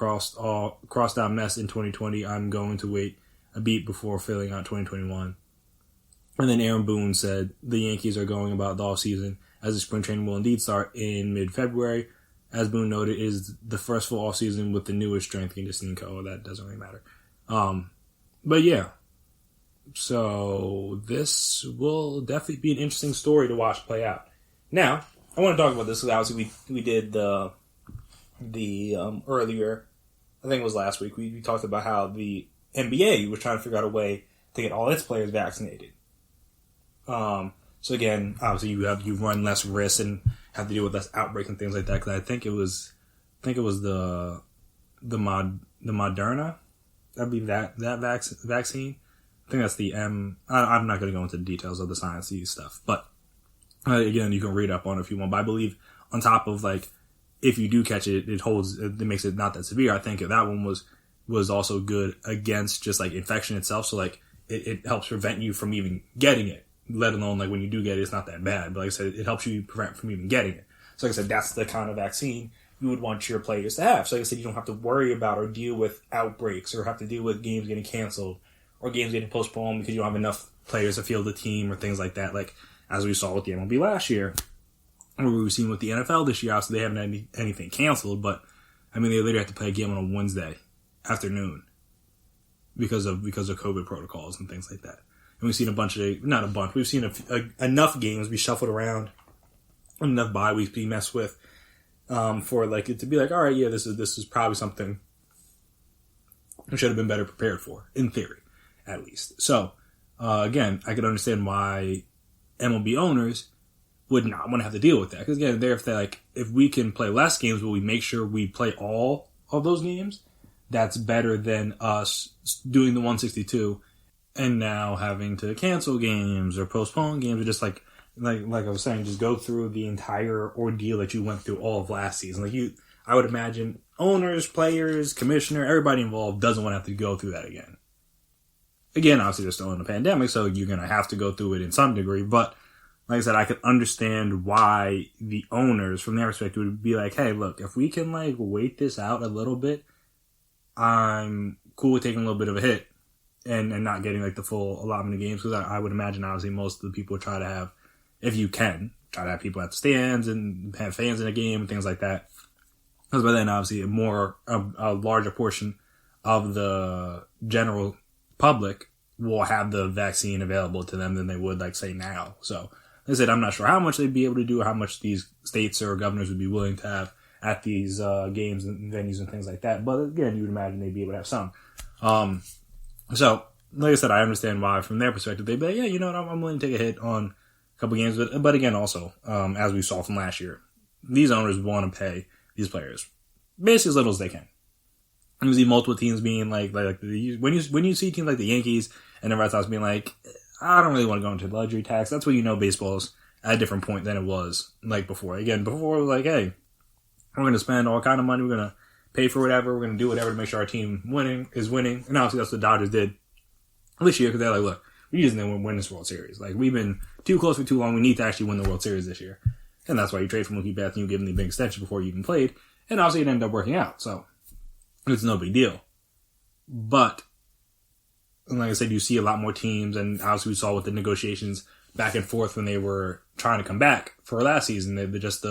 crossed-out mess in 2020, I'm going to wait a beat before filling out 2021. And then Aaron Boone said the Yankees are going about the offseason as the spring training will indeed start in mid-February. As Boone noted, it is the first full offseason with the newest strength conditioning code. That doesn't really matter. But yeah. So this will definitely be an interesting story to watch play out. Now, I want to talk about this because obviously we did the earlier, I think it was last week, we talked about how the NBA was trying to figure out a way to get all its players vaccinated. So again, obviously you run less risk and have to deal with less outbreaks and things like that. Because I think it was the Moderna, I believe that vaccine. I think that's the I'm not going to go into the details of the sciencey stuff, but again, you can read up on it if you want. But I believe on top of if you do catch it, it makes it not that severe. I think that one was also good against just infection itself. So it helps prevent you from even getting it, let alone when you do get it, it's not that bad. But like I said, it helps you prevent from even getting it. So like I said, that's the kind of vaccine you would want your players to have. So like I said, you don't have to worry about or deal with outbreaks or have to deal with games getting canceled or games getting postponed because you don't have enough players to field the team or things like that. As we saw with the MLB last year, or we've seen with the NFL this year. Obviously, they haven't had anything canceled, but they literally have to play a game on a Wednesday afternoon because of COVID protocols and things like that. And we've seen we've seen enough games be shuffled around, enough bye weeks be messed with, for it to be all right, yeah, this is probably something we should have been better prepared for, in theory, at least. So, again, I could understand why MLB owners would not want to have to deal with that. Because again, if we can play less games, but we make sure we play all of those games, that's better than us doing the 162 and now having to cancel games or postpone games or just like I was saying, just go through the entire ordeal that you went through all of last season. I would imagine owners, players, commissioner, everybody involved doesn't want to have to go through that again. Again, obviously they're still in a pandemic, so you're going to have to go through it in some degree. But like I said, I could understand why the owners, from their perspective, would be hey, look, if we can wait this out a little bit, I'm cool with taking a little bit of a hit and not getting the full allotment of games. Because I would imagine, obviously, most of the people try to have, if you can, try to have people at the stands and have fans in a game and things like that. Because by then, obviously, a larger portion of the general public will have the vaccine available to them than they would, say, now. So, like I said, I'm not sure how much they'd be able to do or how much these states or governors would be willing to have at these games and venues and things like that. But again, you would imagine they'd be able to have some. So, like I said, I understand why, from their perspective, they'd be yeah, you know what, I'm willing to take a hit on a couple games. But again, also, as we saw from last year, these owners want to pay these players basically as little as they can. And you see multiple teams being when you see teams like the Yankees and the Red Sox being I don't really want to go into luxury tax. That's when baseball's at a different point than it was before. Again, before it was hey, we're going to spend all kind of money. We're going to pay for whatever. We're going to do whatever to make sure our team is winning. And obviously that's what the Dodgers did this year because they're look, we just need to win this World Series. We've been too close for too long. We need to actually win the World Series this year. And that's why you trade for Mookie Betts and you give him the big extension before you even played. And obviously it ended up working out. So it's no big deal. But like I said, you see a lot more teams, and obviously we saw with the negotiations back and forth when they were trying to come back for last season, they just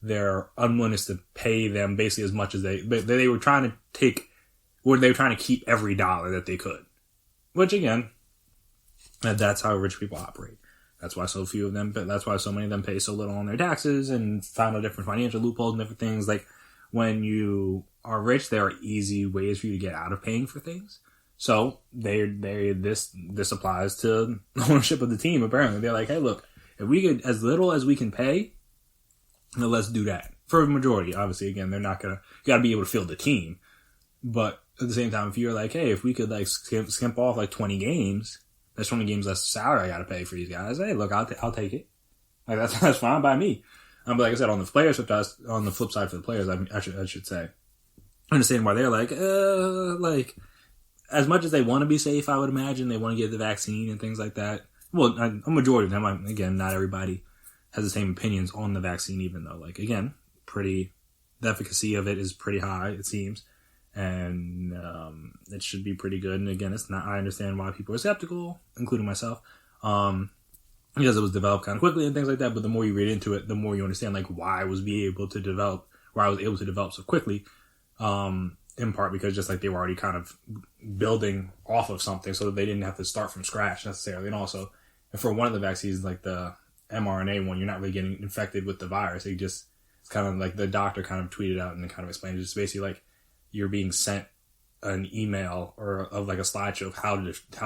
their unwillingness to pay them basically as much as they were trying to take, or they were trying to keep every dollar that they could. Which again, that's how rich people operate. That's why so few of them, but that's why so many of them pay so little on their taxes and find out different financial loopholes and different things. Like when you are rich, there are easy ways for you to get out of paying for things. So this applies to ownership of the team. Apparently, they're like, hey, look, if we get as little as we can pay, let's do that. For a majority, obviously, again, they're not gonna. You got to be able to field the team, but at the same time, if you're like, hey, if we could like skimp off like 20 games, that's 20 games less salary I got to pay for these guys. Hey, look, I'll take it. Like that's fine by me. But like I said, on the players, on the flip side for the players, I should say, I understand why they're like. As much as they want to be safe, I would imagine they want to get the vaccine and things like that. Well, a majority of them, again, not everybody has the same opinions on the vaccine, even though, like, again, the efficacy of it is pretty high, it seems. And it should be pretty good. And again, it's not, I understand why people are skeptical, including myself, because it was developed kind of quickly and things like that. But the more you read into it, the more you understand, like, why I was able to develop so quickly. In part because just like they were already kind of building off of something so that they didn't have to start from scratch necessarily. And also, for one of the vaccines, like the mRNA one, you're not really getting infected with the virus. It's kind of like the doctor kind of tweeted out and kind of explained it. It's basically like you're being sent an email or of like a slideshow of how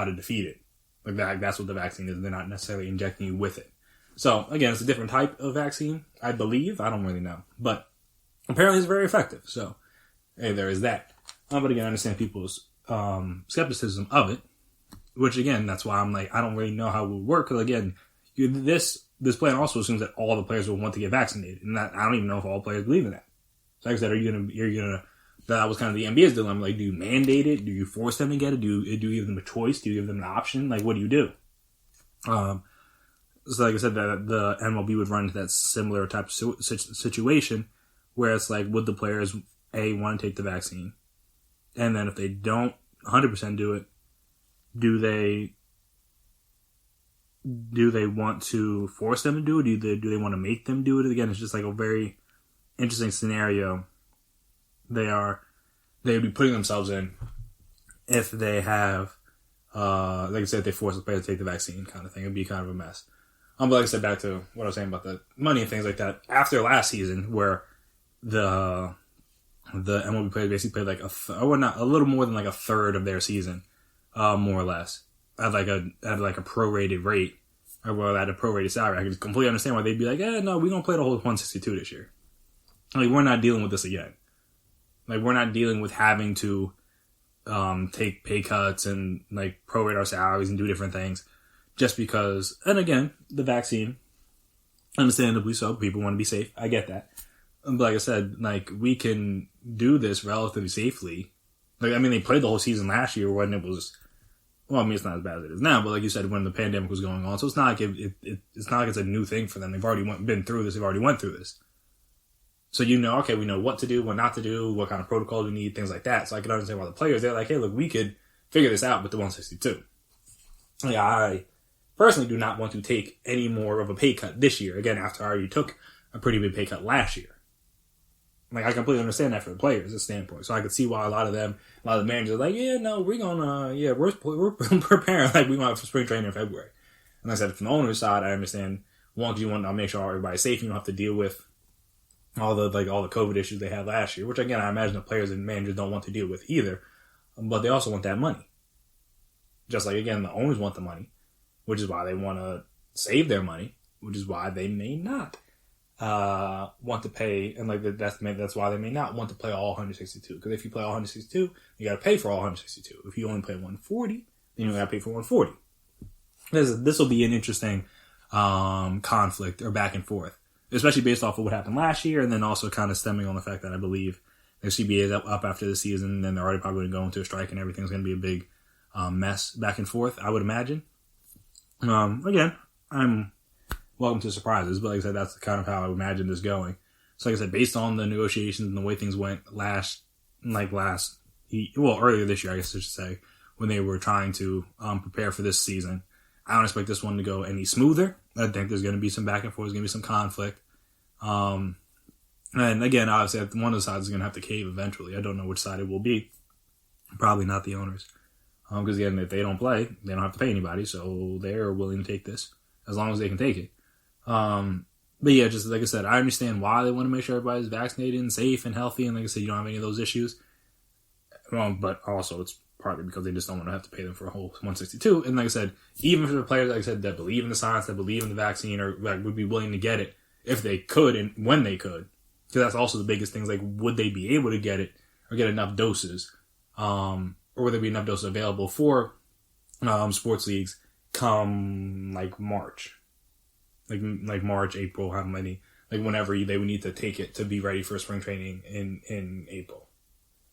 to defeat it. Like that's what the vaccine is. They're not necessarily injecting you with it. So again, it's a different type of vaccine, I believe. I don't really know, but apparently it's very effective. So hey, there is that. But again, I understand people's skepticism of it, which again, that's why I'm like, I don't really know how it would work. Because again, this plan also assumes that all the players will want to get vaccinated, and I don't even know if all players believe in that. So like I said, you're gonna. That was kind of the NBA's dilemma. Like, do you mandate it? Do you force them to get it? Do you give them a choice? Do you give them an option? Like, what do you do? So like I said, the MLB would run into that similar type of situation where it's like, would the players want to take the vaccine? And then if they don't 100% do it, do they want to force them to do it? Do they want to make them do it? Again, it's just like a very interesting scenario they would be putting themselves in if they have, like I said, if they force the players to take the vaccine kind of thing. It'd be kind of a mess. But like I said, back to what I was saying about the money and things like that. After last season, where the MLB players basically played like a little more than like a third of their season, more or less, at like a prorated rate, or at a prorated salary. I can completely understand why they'd be like, no, we're gonna play the whole 162 this year. Like, we're not dealing with this again. Like, we're not dealing with having to take pay cuts and like prorate our salaries and do different things just because. And again, the vaccine, understandably so, people want to be safe. I get that. But like I said, like, we can do this relatively safely. Like, I mean, they played the whole season last year when it was, well, I mean, it's not as bad as it is now, but like you said, when the pandemic was going on. So it's not like it's not like it's a new thing for them. They've already been through this. They've already went through this. So okay, we know what to do, what not to do, what kind of protocol we need, things like that. So I can understand why the players, they're like, hey, look, we could figure this out with the 162. Like, I personally do not want to take any more of a pay cut this year. Again, after I already took a pretty big pay cut last year. Like, I completely understand that for the players' standpoint. So I could see why a lot of the managers are like, we're preparing, like, we want for spring training in February. And like I said, from the owner's side, I understand, one, because you want to make sure everybody's safe, you don't have to deal with all the COVID issues they had last year, which again, I imagine the players and managers don't want to deal with either. But they also want that money. Just like, again, the owners want the money, which is why they want to save their money, which is why they may not want to pay, and like that's why they may not want to play all 162. Because if you play all 162, you got to pay for all 162. If you only play 140, then you got to pay for 140. This will be an interesting conflict or back and forth, especially based off of what happened last year, and then also kind of stemming on the fact that I believe the CBA is up after the season, and then they're already probably going to go into a strike, and everything's going to be a big mess back and forth, I would imagine. Again, I'm welcome to surprises. But like I said, that's kind of how I imagine this going. So like I said, based on the negotiations and the way things went earlier this year, I guess I should say, when they were trying to prepare for this season, I don't expect this one to go any smoother. I think there's going to be some back and forth. There's going to be some conflict. And again, obviously, one of the sides is going to have to cave eventually. I don't know which side it will be. Probably not the owners. Because again, if they don't play, they don't have to pay anybody. So they're willing to take this as long as they can take it. But yeah, just like I said, I understand why they want to make sure everybody's vaccinated and safe and healthy. And like I said, you don't have any of those issues. But also, it's partly because they just don't want to have to pay them for a whole 162. And like I said, even for the players, like I said, that believe in the science, that believe in the vaccine, or like would be willing to get it if they could and when they could. Because that's also the biggest thing. Like, would they be able to get it or get enough doses? Or would there be enough doses available for sports leagues come like March? Like March, April, how many? Like whenever they would need to take it to be ready for spring training in April.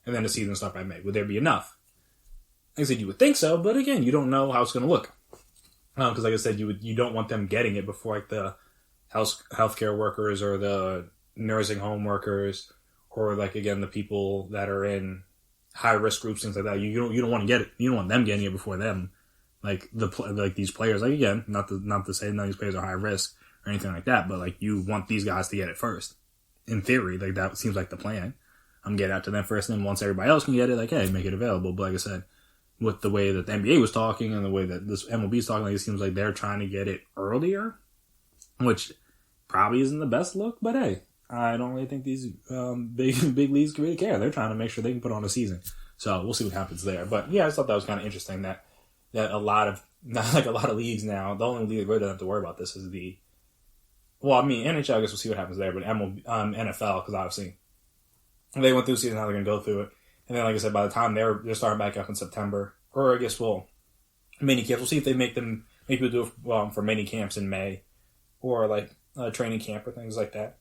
And then the season will start by May. Would there be enough? Like I said, you would think so, but again, you don't know how it's going to look. Because like I said, you don't want them getting it before like the healthcare workers or the nursing home workers or like again the people that are in high risk groups, things like that. You don't want to get it. You don't want them getting it before them. Like these players, like again, not to say none of these players are high risk or anything like that, but like you want these guys to get it first. In theory, like that seems like the plan. Get out to them first, and then once everybody else can get it, like hey, make it available. But like I said, with the way that the NBA was talking and the way that this MLB is talking, like it seems like they're trying to get it earlier, which probably isn't the best look. But hey, I don't really think these big leagues really care. They're trying to make sure they can put on a season. So we'll see what happens there. But yeah, I just thought that was kind of interesting that a lot of leagues now, the only league that really doesn't have to worry about this is NHL. I guess we'll see what happens there. But NFL, because obviously they went through the season, how they're going to go through it. And then, like I said, by the time they're starting back up in September, or I guess mini camps. We'll see if they make people do it for mini camps in May, or like training camp or things like that.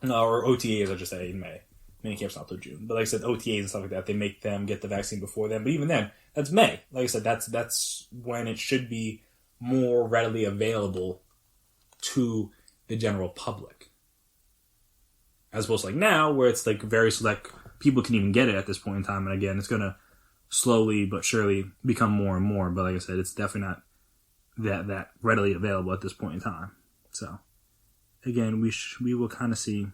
No, or OTAs, I just say in May. Mini camp's not till June, but like I said, OTAs and stuff like that, they make them get the vaccine before then. But even then, that's May. Like I said, that's when it should be more readily available to the general public, as opposed to like now, where it's like very select people can even get it at this point in time. And again, it's going to slowly but surely become more and more. But like I said, it's definitely not that readily available at this point in time. So again, we will kind of see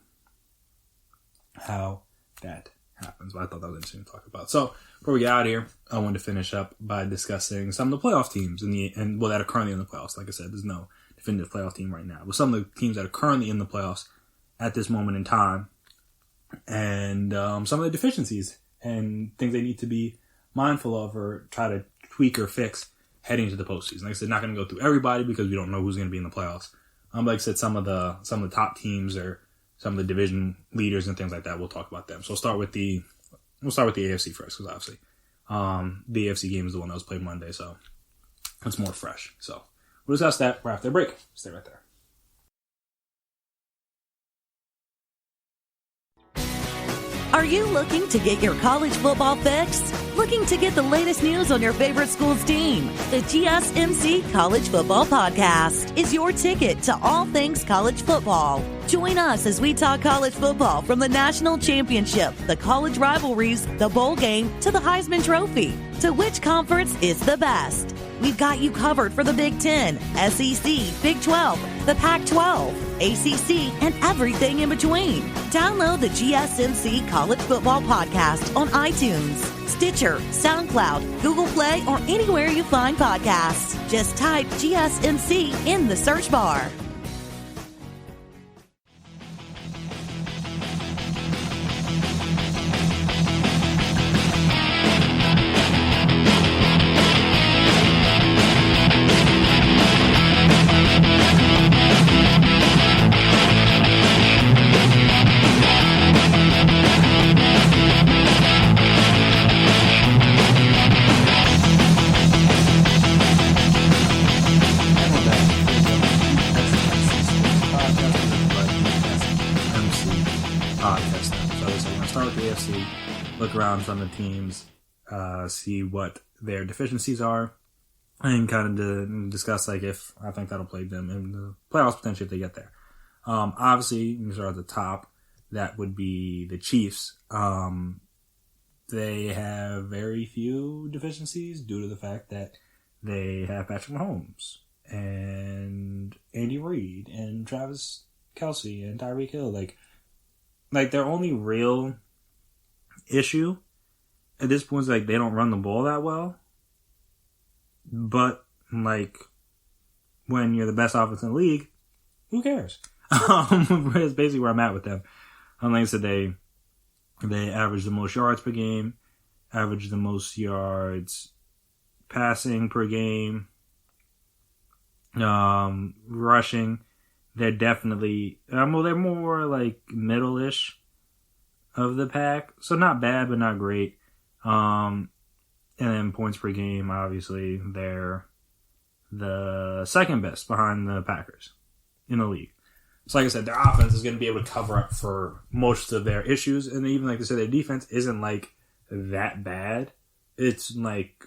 how that happens. But I thought that was interesting to talk about. So before we get out of here, I wanted to finish up by discussing some of the playoff teams that are currently in the playoffs. Like I said, there's no definitive playoff team right now, but some of the teams that are currently in the playoffs at this moment in time, and some of the deficiencies and things they need to be mindful of or try to tweak or fix heading to the postseason. Like I said, not going to go through everybody because we don't know who's going to be in the playoffs. Like I said, some of the top teams or some of the division leaders and things like that. We'll talk about them. So we'll start with the AFC first, because obviously the AFC game is the one that was played Monday, so it's more fresh. So we'll discuss that right after the break. Stay right there. Are you looking to get your college football fix? Looking to get the latest news on your favorite school's team? The GSMC College Football Podcast is your ticket to all things college football. Join us as we talk college football from the national championship, the college rivalries, the bowl game, to the Heisman Trophy. To which conference is the best? We've got you covered for the Big Ten, SEC, Big 12, the Pac-12, ACC, and everything in between. Download the GSMC College Football Podcast on iTunes, Stitcher, SoundCloud, Google Play, or anywhere you find podcasts. Just type GSMC in the search bar. Look around from the teams, see what their deficiencies are, and kind of discuss like if I think that'll play them in the playoffs potentially if they get there. Obviously, you start at the top. That would be the Chiefs. They have very few deficiencies due to the fact that they have Patrick Mahomes and Andy Reid and Travis Kelce and Tyreek Hill. Like their only real issue at this point is like they don't run the ball that well. But like when you're the best offense in the league, who cares? That's basically where I'm at with them. Like I said, they average the most yards per game, average the most yards passing per game, rushing. They're definitely, they're more like middle-ish of the pack. So not bad, but not great. And then points per game, obviously, they're the second best behind the Packers in the league. So like I said, their offense is going to be able to cover up for most of their issues. And even like I said, their defense isn't like that bad. It's like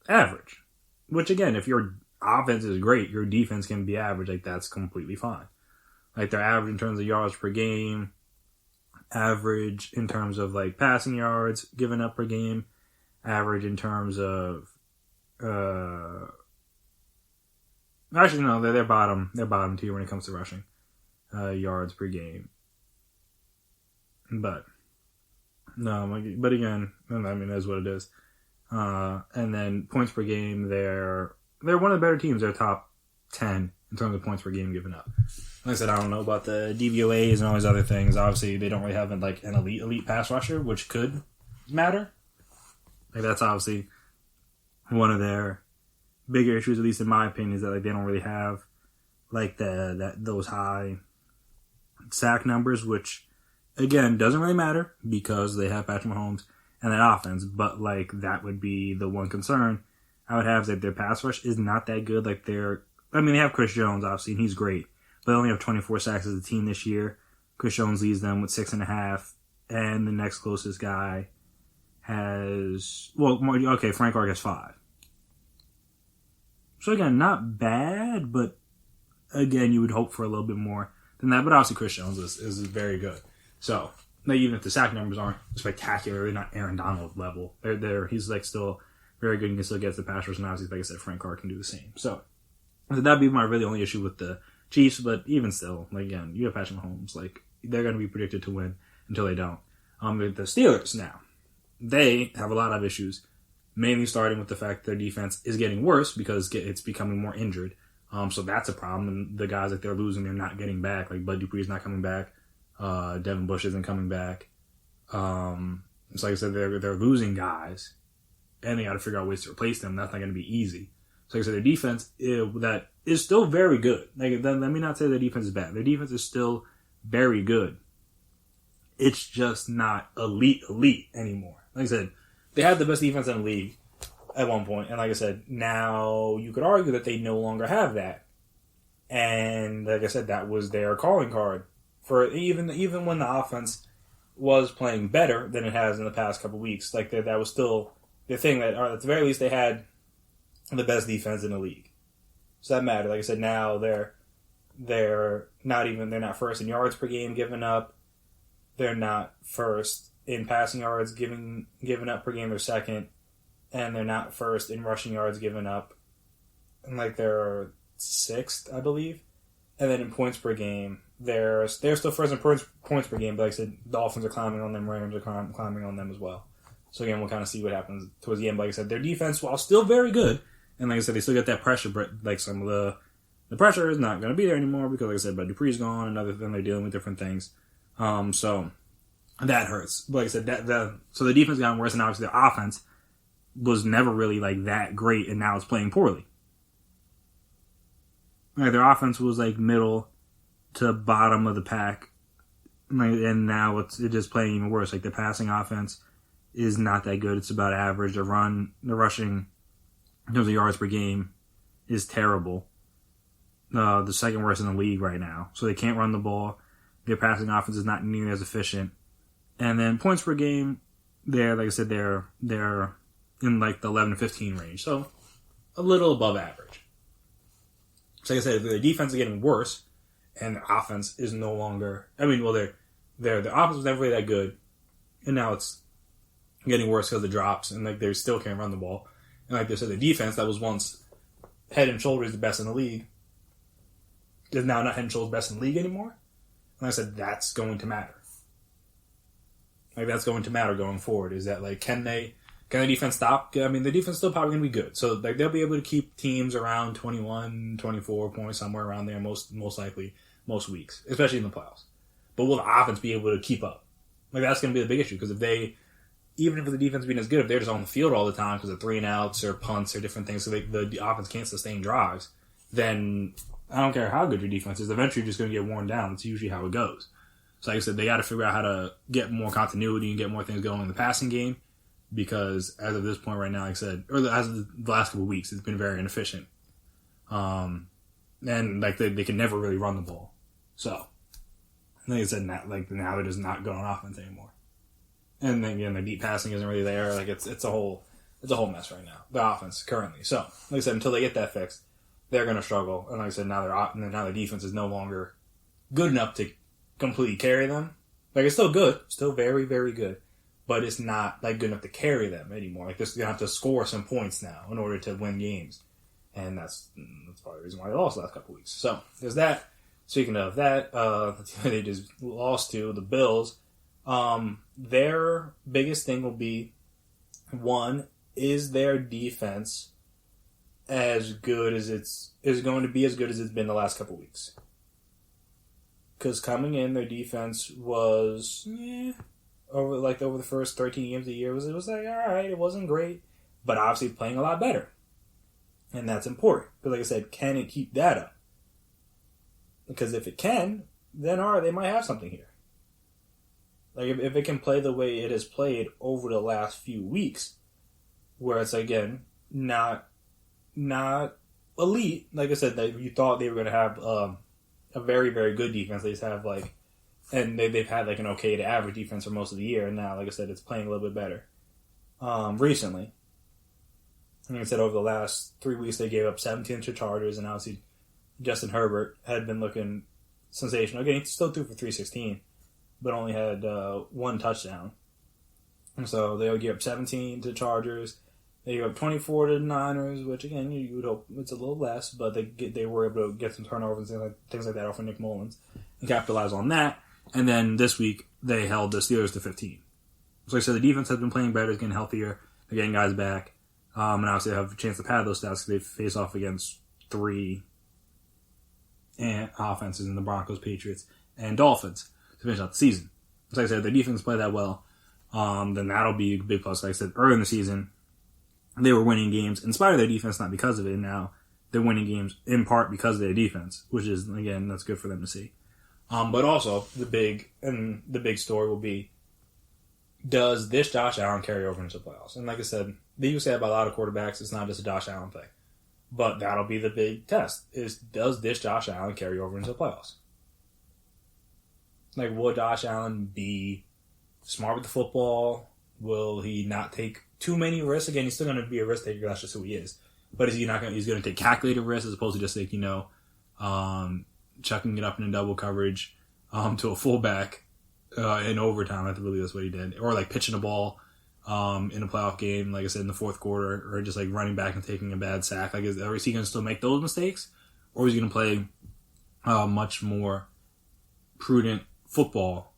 average. Which again, if your offense is great, your defense can be average. Like that's completely fine. Like they're average in terms of yards per game, average in terms of like passing yards given up per game, average in terms of actually no, they're bottom tier when it comes to rushing yards per game. But again, I mean that's what it is. And then points per game, they're one of the better teams. They're top 10 in terms of points per game given up. Like I said, I don't know about the DVOAs and all these other things. Obviously, they don't really have like an elite pass rusher, which could matter. Like that's obviously one of their bigger issues, at least in my opinion, is that like they don't really have like those high sack numbers, which again doesn't really matter because they have Patrick Mahomes and that offense. But like that would be the one concern I would have, is that their pass rush is not that good. Like they have Chris Jones obviously, and he's great, but they only have 24 sacks as a team this year. Chris Jones leads them with 6.5, and the next closest guy has Frank Clark has 5. So again, not bad, but again, you would hope for a little bit more than that. But obviously, Chris Jones is very good. So even if the sack numbers aren't spectacular, they're not Aaron Donald level. He's like still very good and can still get the pass rush. And obviously, like I said, Frank Clark can do the same. So that'd be my really only issue with the Chiefs. But even still, like again, you have Patrick Mahomes. Like they're going to be predicted to win until they don't. The Steelers now, they have a lot of issues. Mainly starting with the fact their defense is getting worse because it's becoming more injured. So that's a problem. And the guys that they're losing, they're not getting back. Like Bud Dupree's not coming back. Devin Bush isn't coming back. It's like I said, they're losing guys, and they got to figure out ways to replace them. That's not going to be easy. So like I said, their defense that is still very good. Like let me not say their defense is bad. Their defense is still very good. It's just not elite anymore. Like I said, they had the best defense in the league at one point, and like I said, now you could argue that they no longer have that. And like I said, that was their calling card for even when the offense was playing better than it has in the past couple weeks. Like that was still the thing that, or at the very least, they had the best defense in the league. So that mattered. Like I said, now they're not first in yards per game given up. They're not first in passing yards given up per game. They're second, and they're not first in rushing yards given up. And like they're sixth, I believe. And then in points per game, they're still first in points per game. But like I said, Dolphins are climbing on them, Rams are climbing on them as well. So again, we'll kind of see what happens towards the end. But like I said, their defense, while still very good, and like I said, they still get that pressure, but like some of the pressure is not going to be there anymore because, like I said, Bud Dupree's gone, another thing, they're dealing with different things. So that hurts. But like I said, so the defense got worse, and obviously the offense was never really like that great, and now it's playing poorly. Like their offense was like middle to bottom of the pack, and now it's just playing even worse. Like the passing offense is not that good. It's about average. The rushing in terms of yards per game is terrible. The second worst in the league right now. So they can't run the ball. Their passing offense is not nearly as efficient. And then points per game, like I said, they're in like the 11 to 15 range. So a little above average. So like I said, if the defense is getting worse and the offense is no longer, the offense was never really that good, and now it's getting worse because of the drops, and like they still can't run the ball. And like they said, the defense that was once head and shoulders the best in the league is now not head and shoulders best in the league anymore. And like I said, that's going to matter. Like that's going to matter going forward. Is that like can the defense stop? I mean, the defense is still probably going to be good, so like they'll be able to keep teams around 21, 24 points, somewhere around there, most likely most weeks, especially in the playoffs. But will the offense be able to keep up? Like that's going to be the big issue, because even if the defense being as good, if they're just on the field all the time because of 3-and-outs or punts or different things, so the offense can't sustain drives, then I don't care how good your defense is, eventually you're just going to get worn down. It's usually how it goes. So like I said, they got to figure out how to get more continuity and get more things going in the passing game, because as of this point right now, like I said, or as of the last couple of weeks, it's been very inefficient. And like they can never really run the ball. So like I said, now they're just not going on offense anymore. And then again, the deep passing isn't really there. Like it's a whole mess right now, the offense currently. So like I said, until they get that fixed, they're going to struggle. And like I said, now their defense is no longer good enough to completely carry them. Like it's still good, still very, very good, but it's not like good enough to carry them anymore. Like they're going to have to score some points now in order to win games, and that's probably the reason why they lost the last couple weeks. So there's that. Speaking of that, they just lost to the Bills. Their biggest thing will be, one, is their defense as good as is going to be as good as it's been the last couple weeks? Because coming in, their defense was over the first 13 games of the year, it was like, all right, it wasn't great, but obviously playing a lot better, and that's important. Because like I said, can it keep that up? Because if it can, then they might have something here. Like, if it can play the way it has played over the last few weeks, where it's, again, not elite. Like I said, you thought they were going to have a very, very good defense. They just have, and they've had, an okay to average defense for most of the year. And now, like I said, it's playing a little bit better recently. Like I said, over the last 3 weeks, they gave up 17 to Chargers, and obviously Justin Herbert had been looking sensational. Again, he still threw for 316. But only had one touchdown. And so they would give up 17 to Chargers. They gave up 24 to the Niners, which, again, you would hope it's a little less, but they were able to get some turnovers and things like that off of Nick Mullins and capitalize on that. And then this week, they held the Steelers to 15. So like I said, the defense has been playing better, it's getting healthier, they're getting guys back. And obviously they have a chance to pad those stats because they face off against 3 offenses in the Broncos, Patriots, and Dolphins to finish out the season. So like I said, their defense play that well, then that'll be a big plus. Like I said, early in the season, they were winning games in spite of their defense, not because of it. Now they're winning games in part because of their defense, which is, again, that's good for them to see. But also the big story will be, does this Josh Allen carry over into the playoffs? And like I said, they used to say about a lot of quarterbacks, it's not just a Josh Allen thing. But that'll be the big test, is does this Josh Allen carry over into the playoffs? Like, will Josh Allen be smart with the football? Will he not take too many risks? Again, he's still going to be a risk taker. That's just who he is. But he's going to take calculated risks as opposed to just chucking it up in double coverage to a fullback in overtime. I believe that's what he did. Or pitching a ball in a playoff game, like I said, in the fourth quarter, or just running back and taking a bad sack. Is he going to still make those mistakes? Or is he going to play much more prudent football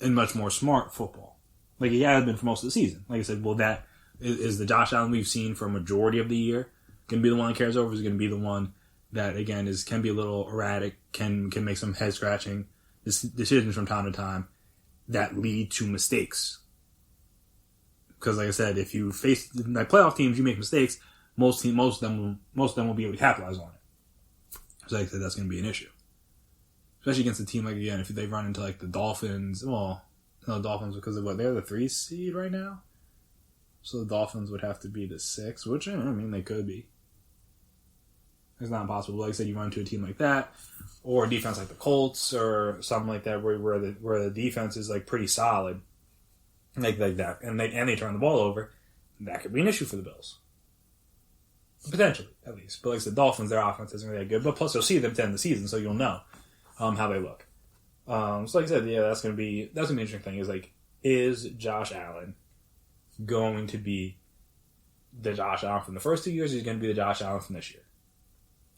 and much more smart football, like he has been for most of the season? Like I said, well, that is the Josh Allen we've seen for a majority of the year going to be the one that carries over? Is going to be the one that, again, can be a little erratic, can make some head scratching decisions from time to time that lead to mistakes? Because, like I said, if you face playoff teams, you make mistakes. Most of them will be able to capitalize on it. So, like I said, that's going to be an issue. Especially against a team again, if they run into the Dolphins. Well, no, Dolphins, because of what? They're the 3 seed right now? So the Dolphins would have to be the 6, which, they could be. It's not impossible. Like I said, you run into a team like that, or a defense like the Colts, or something like that, where the defense is pretty solid, like that, and they turn the ball over. That could be an issue for the Bills. Potentially, at least. But like I said, Dolphins, their offense isn't really that good. But plus, you'll see them to end the season, so you'll know how they look. So like I said, yeah, that's gonna be an interesting thing. Is like, is Josh Allen going to be the Josh Allen from the first 2 years? Or is he going to be the Josh Allen from this year?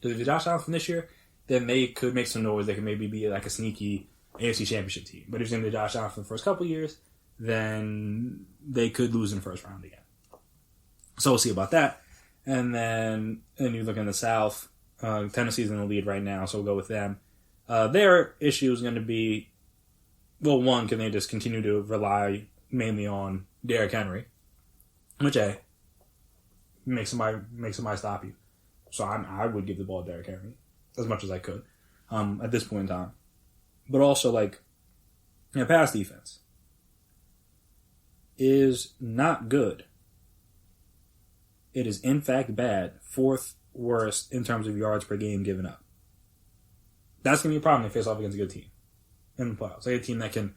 Because if the Josh Allen from this year, then they could make some noise. They could maybe be like a sneaky AFC Championship team. But if he's going to be the Josh Allen from the first couple of years, then they could lose in the first round again. So we'll see about that. And then you look in the South. Tennessee's in the lead right now, so we'll go with them. Their issue is going to be, well, one, can they just continue to rely mainly on Derrick Henry, which make somebody stop you. So I would give the ball to Derrick Henry as much as I could at this point in time. But also, pass defense is not good. It is, in fact, bad. 4th worst in terms of yards per game given up. That's going to be a problem if they face off against a good team in the playoffs. Like a team that can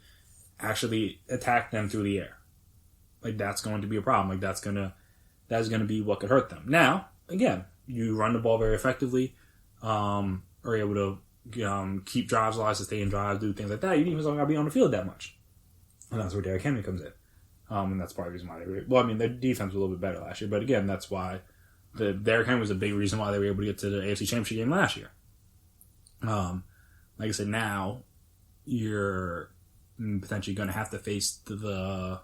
actually attack them through the air. Like, that's going to be a problem. Like, that's going to be what could hurt them. Now, again, you run the ball very effectively, are able to keep drives alive, sustain drives, do things like that. Your defense don't got to be on the field that much. And that's where Derrick Henry comes in. And that's part of the reason why their defense was a little bit better last year. But again, that's why Derrick Henry was a big reason why they were able to get to the AFC Championship game last year. Like I said, now you're potentially going to have to face the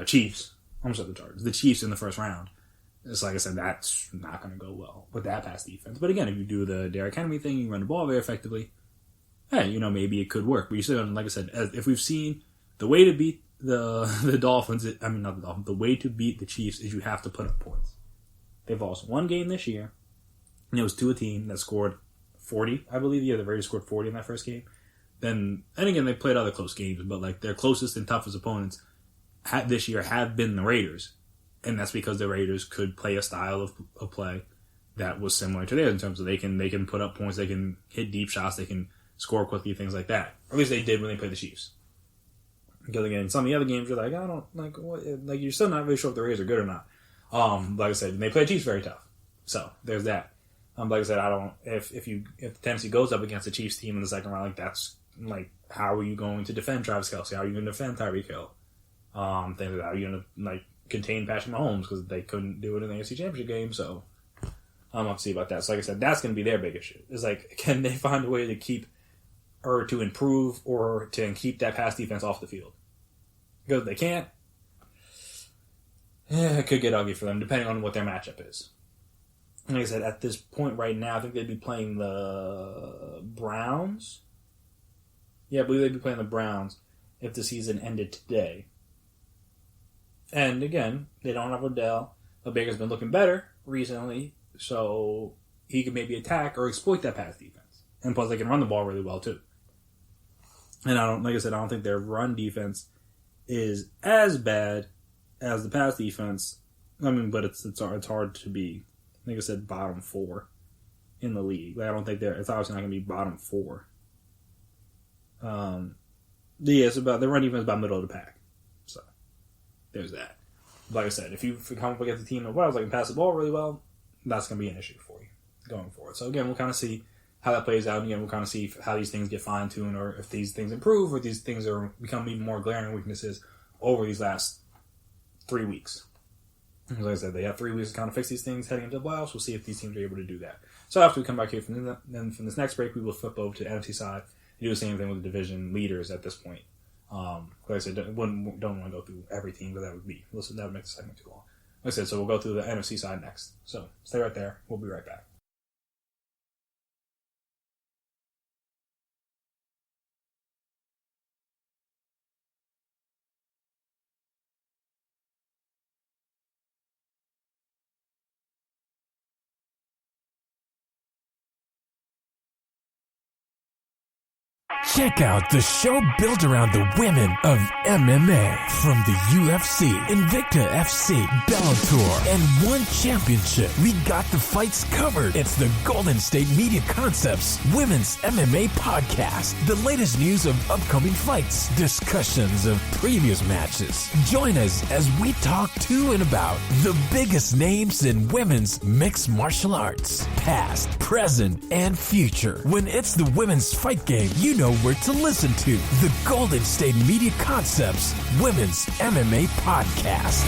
Chiefs. I almost said the Chargers. The Chiefs in the first round. It's like I said, that's not going to go well with that pass defense. But again, if you do the Derrick Henry thing, you run the ball very effectively, hey, maybe it could work. But you still, like I said, if we've seen the way to beat the Dolphins, not the Dolphins, the way to beat the Chiefs is you have to put up points. They've lost one game this year, and it was to a team that scored 40, I believe. Yeah, the Raiders scored 40 in that first game. And again, they played other close games, but their closest and toughest opponents this year have been the Raiders. And that's because the Raiders could play a style of play that was similar to theirs in terms of they can put up points, they can hit deep shots, they can score quickly, things like that. Or at least they did when they played the Chiefs. Because again, in some of the other games, you're like, I don't like what, like you're still not really sure if the Raiders are good or not. Like I said, they play Chiefs very tough. So there's that. Like I said, I don't. If Tennessee goes up against the Chiefs team in the second round, that's how are you going to defend Travis Kelce? How are you going to defend Tyreek Hill? Things like that. How are you going to contain Patrick Mahomes because they couldn't do it in the AFC Championship game? So I'm up to see about that. So like I said, that's going to be their big issue. Is can they find a way to keep or to improve or to keep that pass defense off the field? Because if they can't, it could get ugly for them depending on what their matchup is. Like I said, at this point right now, I think they'd be playing the Browns. Yeah, I believe they'd be playing the Browns if the season ended today. And again, they don't have Odell. Baker's been looking better recently, so he could maybe attack or exploit that pass defense. And plus, they can run the ball really well too. And I don't think their run defense is as bad as the pass defense. But it's hard to be. Like I said, bottom 4 in the league. I don't think it's obviously not going to be bottom 4. It's about the run defense about middle of the pack. So there's that. Like I said, if you come up against a team that can pass the ball really well, that's going to be an issue for you going forward. So again, we'll kind of see how that plays out. Again, we'll kind of see how these things get fine tuned, or if these things improve, or these things become even more glaring weaknesses over these last 3 weeks. Like I said, they have 3 weeks to kind of fix these things heading into the playoffs. We'll see if these teams are able to do that. So after we come back here from this next break, we will flip over to the NFC side and do the same thing with the division leaders at this point. Like I said, don't want to go through every team, but that would make the segment too long. Like I said, so we'll go through the NFC side next. So stay right there. We'll be right back. Check out the show built around the women of MMA. From the UFC, Invicta FC, Bellator, and One Championship. We got the fights covered. It's the Golden State Media Concepts Women's MMA Podcast. The latest news of upcoming fights, discussions of previous matches. Join us as we talk to and about the biggest names in women's mixed martial arts. Past, present, and future. When it's the women's fight game, you know where to listen to. The Golden State Media Concepts Women's MMA Podcast.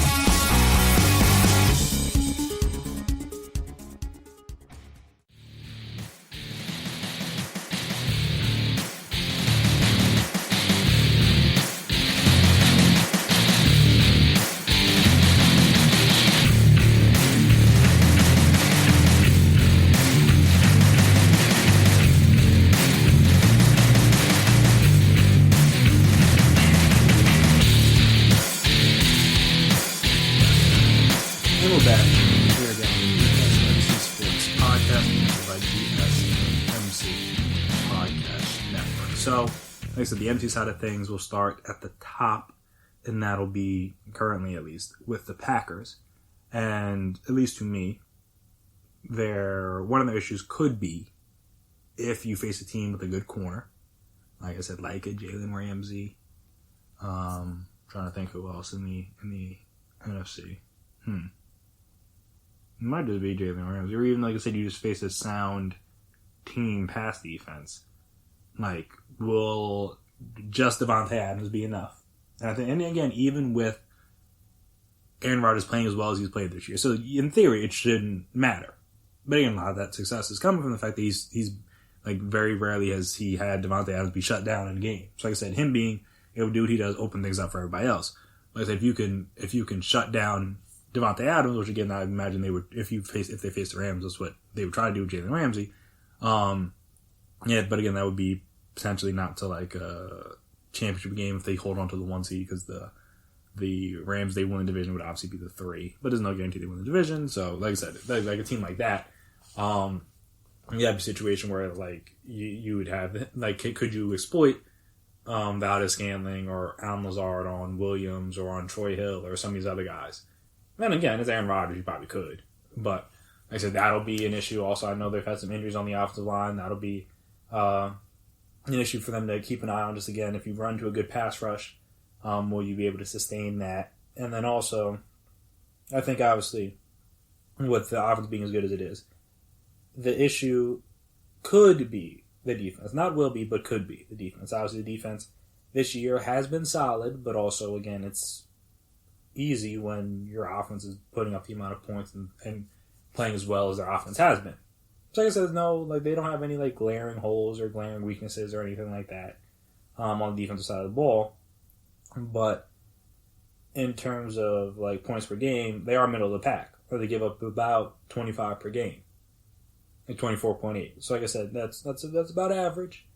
Like I said, the MC side of things will start at the top, and that'll be, currently at least, with the Packers. And, at least to me, one of their issues could be if you face a team with a good corner. Like I said, like a Jalen Ramsey. Trying to think who else in the NFC. It might just be Jalen Ramsey. Or even, like I said, you just face a sound team pass defense. Like, will just Devontae Adams be enough? And again, even with Aaron Rodgers playing as well as he's played this year. So, in theory, it shouldn't matter. But again, a lot of that success is coming from the fact that he's like, very rarely has he had Devontae Adams be shut down in a game. So, like I said, him being able to do what he does, open things up for everybody else. Like I said, if you can shut down Devontae Adams, which again, I imagine they would, if they faced the Rams, that's what they would try to do with Jalen Ramsey. Yeah, but again, that would be potentially not to like a championship game if they hold on to the 1 seed, because the Rams, they win the division, would obviously be the 3, but there's no guarantee they win the division. So like I said, like a team like that, you have a situation where like you would have, like, could you exploit Valdez-Scantling or Alan Lazard on Williams or on Troy Hill or some of these other guys? And again, it's Aaron Rodgers, you probably could, but like I said, that'll be an issue. Also, I know they've had some injuries on the offensive line. That'll be an issue for them to keep an eye on. Just again, if you run to a good pass rush, will you be able to sustain that? And then also, I think obviously, with the offense being as good as it is, the issue could be the defense. Not will be, but could be the defense. Obviously, the defense this year has been solid, but also, again, it's easy when your offense is putting up the amount of points and playing as well as their offense has been. So like I said, they don't have any like glaring holes or glaring weaknesses or anything like that on the defensive side of the ball. But in terms of like points per game, they are middle of the pack. Or they give up about 25 per game, like 24.8. So like I said, that's about average.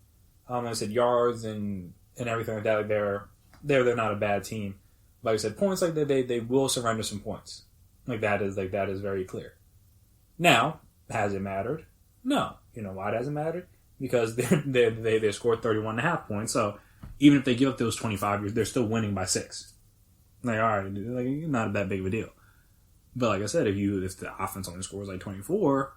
Like I said, yards and everything like that. Like they're not a bad team. Like I said, points like that, they will surrender some points. That is very clear. Now, has it mattered? No. You know why it hasn't mattered? Because they scored 31.5 points. So even if they give up those 25, they're still winning by 6. Like, all right, like, not that big of a deal. But like I said, if the offense only scores like 24,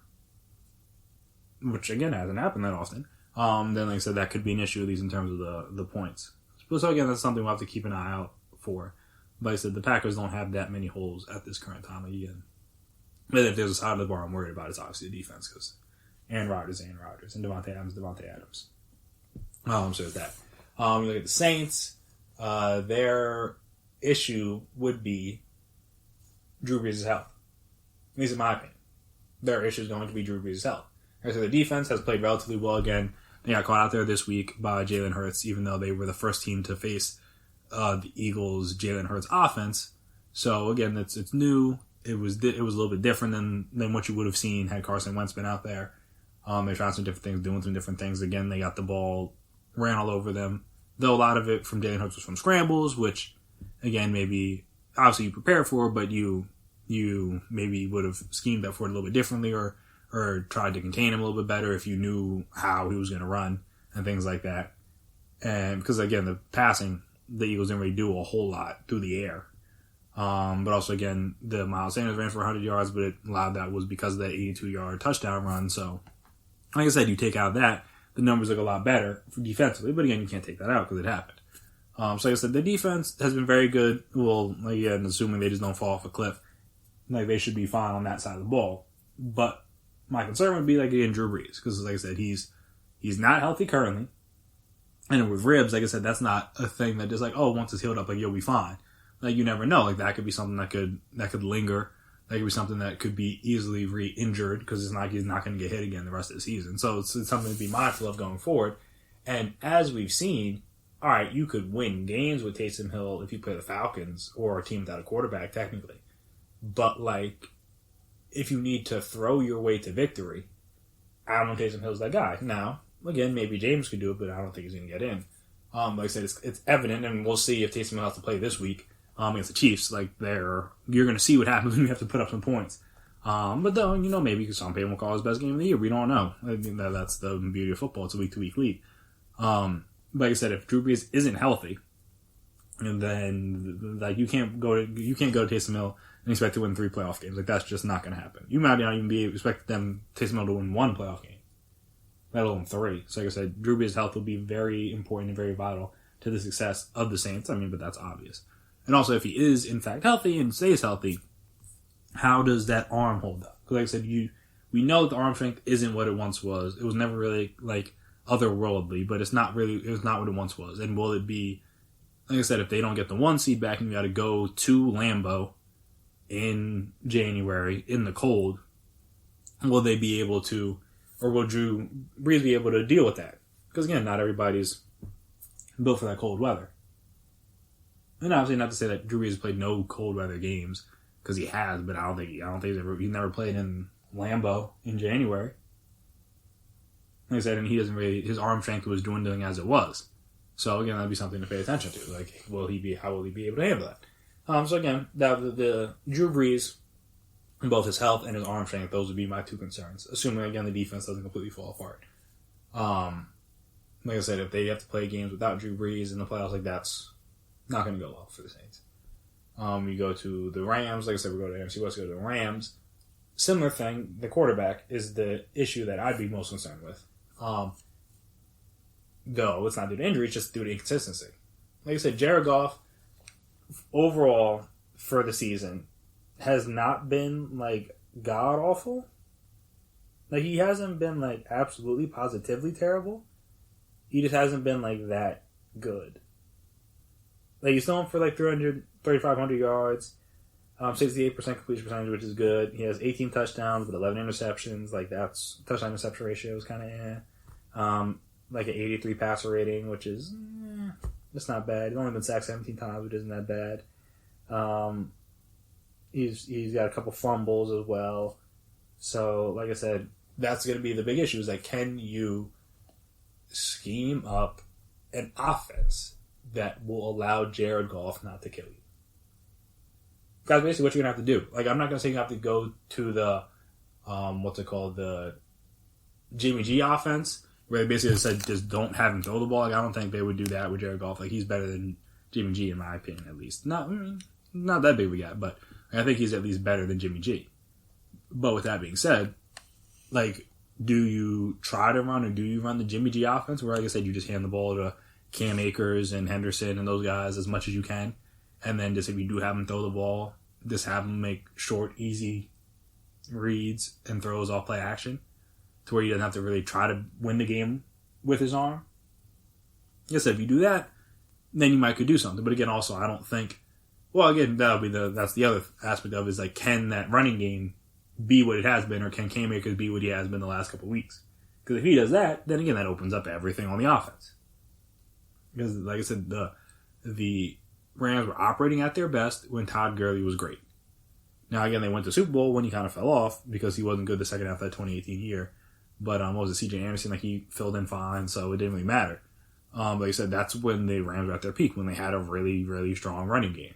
which again hasn't happened that often, then like I said, that could be an issue, at least in terms of the points. So again, that's something we'll have to keep an eye out for. But like I said, the Packers don't have that many holes at this current time again. But if there's a side of the bar I'm worried about, it's obviously the defense, because Aaron Rodgers, and Devontae Adams. So there's that. You look at the Saints, their issue would be Drew Brees' health. At least in my opinion. Their issue is going to be Drew Brees' health. So the defense has played relatively well again. They got caught out there this week by Jalen Hurts, even though they were the first team to face the Eagles' Jalen Hurts offense. So again, it's new. It was a little bit different than what you would have seen had Carson Wentz been out there. They tried some different things, doing some different things. Again, they got the ball, ran all over them. Though a lot of it from Jalen Hurts was from scrambles, which again maybe obviously you prepare for, but you maybe would have schemed up for it a little bit differently, or tried to contain him a little bit better if you knew how he was going to run and things like that. And because, again, the passing, the Eagles didn't really do a whole lot through the air. But also, again, the Miles Sanders ran for 100 yards, but a lot of that was because of that 82-yard touchdown run. So, like I said, you take out that, the numbers look a lot better defensively. But again, you can't take that out because it happened. So, like I said, the defense has been very good. Well, again, assuming they just don't fall off a cliff, like they should be fine on that side of the ball. But my concern would be like again Drew Brees, because like I said, he's not healthy currently, and with ribs, like I said, that's not a thing that just like once it's healed up, like you'll be fine. Like you never know, like that could be something that could linger. That could be something that could be easily re-injured because it's not he's not going to get hit again the rest of the season. So it's something to be mindful of going forward. And as we've seen, all right, you could win games with Taysom Hill if you play the Falcons or a team without a quarterback, technically. But, like, if you need to throw your way to victory, I don't know if Taysom Hill's that guy. Now, again, maybe James could do it, but I don't think he's going to get in. Like I said, it's evident, and we'll see if Taysom Hill has to play this week against the Chiefs. Like, you're going to see what happens when you have to put up some points. But though, maybe some people will call his best game of the year. We don't know. I mean, that's the beauty of football. It's a week-to-week league. Like I said, if Drew Brees isn't healthy, and then like you can't go to Taysom Hill and expect to win 3 playoff games. Like that's just not going to happen. You might not even be expect Taysom Hill to win 1 playoff game, let alone 3. So like I said, Drew Brees' health will be very important and very vital to the success of the Saints. I mean, but that's obvious. And also, if he is in fact healthy and stays healthy, how does that arm hold up? Because like I said, we know that the arm strength isn't what it once was. It was never really like otherworldly, but it's not what it once was. And will it be, like I said, if they don't get the 1 seed back and you got to go to Lambeau in January in the cold, will they be able to, or will Drew Brees be able to deal with that? Because again, not everybody's built for that cold weather. And obviously not to say that Drew Brees has played no cold weather games, because he has, but I don't think he's never played in Lambeau in January. Like I said, and his arm strength was dwindling as it was. So again, that'd be something to pay attention to. Like, how will he be able to handle that? So again, the Drew Brees, both his health and his arm strength, those would be my 2 concerns. Assuming again the defense doesn't completely fall apart. Like I said, if they have to play games without Drew Brees in the playoffs, like that's not going to go well for the Saints. You go to the Rams. Like I said, we go to NFC West. Go to the Rams. Similar thing. The quarterback is the issue that I'd be most concerned with. Though it's not due to injury, it's just due to inconsistency. Like I said, Jared Goff, overall, for the season, has not been, like, god-awful. Like, he hasn't been, like, absolutely, positively terrible. He just hasn't been, like, that good. Like, he's thrown for, like, 3,500 yards, 68% completion percentage, which is good. He has 18 touchdowns with 11 interceptions. Like, that's touchdown-interception ratio is kind of like an 83 passer rating, which is it's not bad. He's only been sacked 17 times, which isn't that bad. He's got a couple fumbles as well. So, like I said, that's going to be the big issue. Is like, can you scheme up an offense that will allow Jared Goff not to kill you? That's basically what you're going to have to do. Like, I'm not going to say you have to go to the the Jimmy G offense, where they basically said just don't have him throw the ball. Like, I don't think they would do that with Jared Goff. Like, he's better than Jimmy G in my opinion, at least. Not that big of a guy, but I think he's at least better than Jimmy G. But with that being said, like, do you try to run or do you run the Jimmy G offense where, like I said, you just hand the ball to Cam Akers and Henderson and those guys as much as you can, and then just if you do have him throw the ball, just have him make short, easy reads and throws off play action, to where he doesn't have to really try to win the game with his arm. Like I said, if you do that, then you might could do something. But again, also, I don't think, well, again, that's the other aspect of it, is like, can that running game be what it has been, or can Cam Akers be what he has been the last couple of weeks? Because if he does that, then again, that opens up everything on the offense. Because, like I said, the Rams were operating at their best when Todd Gurley was great. Now, again, they went to Super Bowl when he kind of fell off because he wasn't good the second half of that 2018 year. But what was it, CJ Anderson? Like, he filled in fine, so it didn't really matter. Like I said, that's when the Rams were at their peak, when they had a really, really strong running game.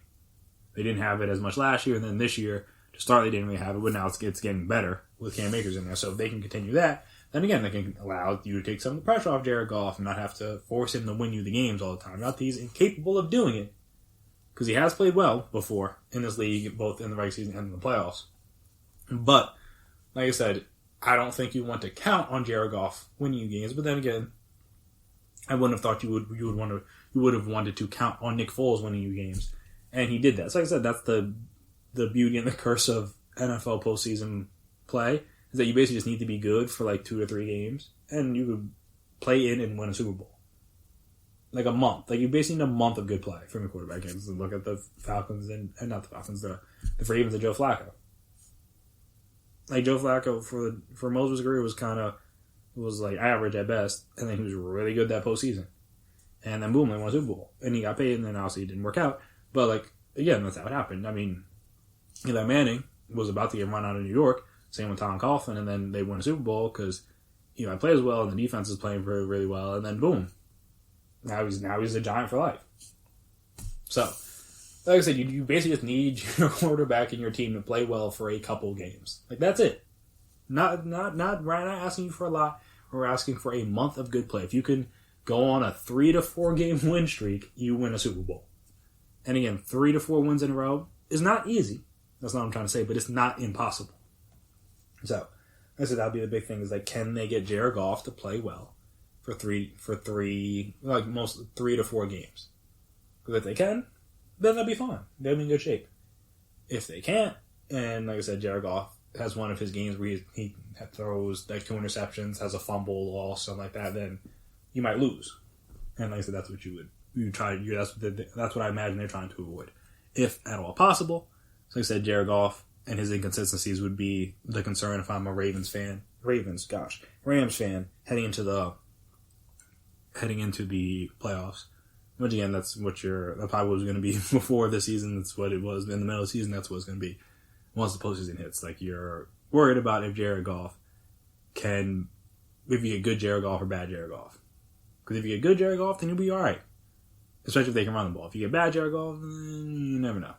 They didn't have it as much last year, and then this year, to start, they didn't really have it, but now it's getting better with Cam Akers in there. So if they can continue that, then again, they can allow you to take some of the pressure off Jared Goff and not have to force him to win you the games all the time. Not that he's incapable of doing it, because he has played well before in this league, both in the regular season and in the playoffs. But, like I said, I don't think you want to count on Jared Goff winning you games. But then again, I wouldn't have thought you would have wanted to count on Nick Foles winning you games, and he did that. So like I said, that's the beauty and the curse of NFL postseason play, is that you basically just need to be good for like 2 or 3 games, and you could play in and win a Super Bowl. Like a month. Like you basically need a month of good play from your quarterback games. Look at the Falcons and not the Falcons, the Ravens and Joe Flacco. Like Joe Flacco for most of his career was like average at best, and then he was really good that postseason. And then boom, they won a Super Bowl. And he got paid, and then obviously it didn't work out. But like, again, that's how it happened. I mean, Eli Manning was about to get run out of New York, same with Tom Coughlin, and then they won a Super Bowl because Eli plays well and the defense is playing really, really well, and then boom. Now he's a Giant for life. So, like I said, you basically just need your quarterback and your team to play well for a couple games. Like that's it. Not asking you for a lot. We're asking for a month of good play. If you can go on a 3 to 4 game win streak, you win a Super Bowl. And again, 3 to 4 wins in a row is not easy. That's not what I'm trying to say, but it's not impossible. So, like I said, that'll be the big thing, is like, can they get Jared Goff to play well for 3 to 4 games? Because if they can, then they'll be fine. They'll be in good shape. If they can't, and like I said, Jared Goff has one of his games where he throws like 2 interceptions, has a fumble loss, something like that, then you might lose. And like I said, that's what you try. That's what I imagine they're trying to avoid, if at all possible. So like I said, Jared Goff and his inconsistencies would be the concern if I'm a Rams fan heading into the playoffs. Which again, that's probably was going to be before the season. That's what it was in the middle of the season. That's what it's going to be once the postseason hits. Like, you're worried about if you get good Jared Goff or bad Jared Goff. Because if you get good Jared Goff, then you'll be all right. Especially if they can run the ball. If you get bad Jared Goff, then you never know.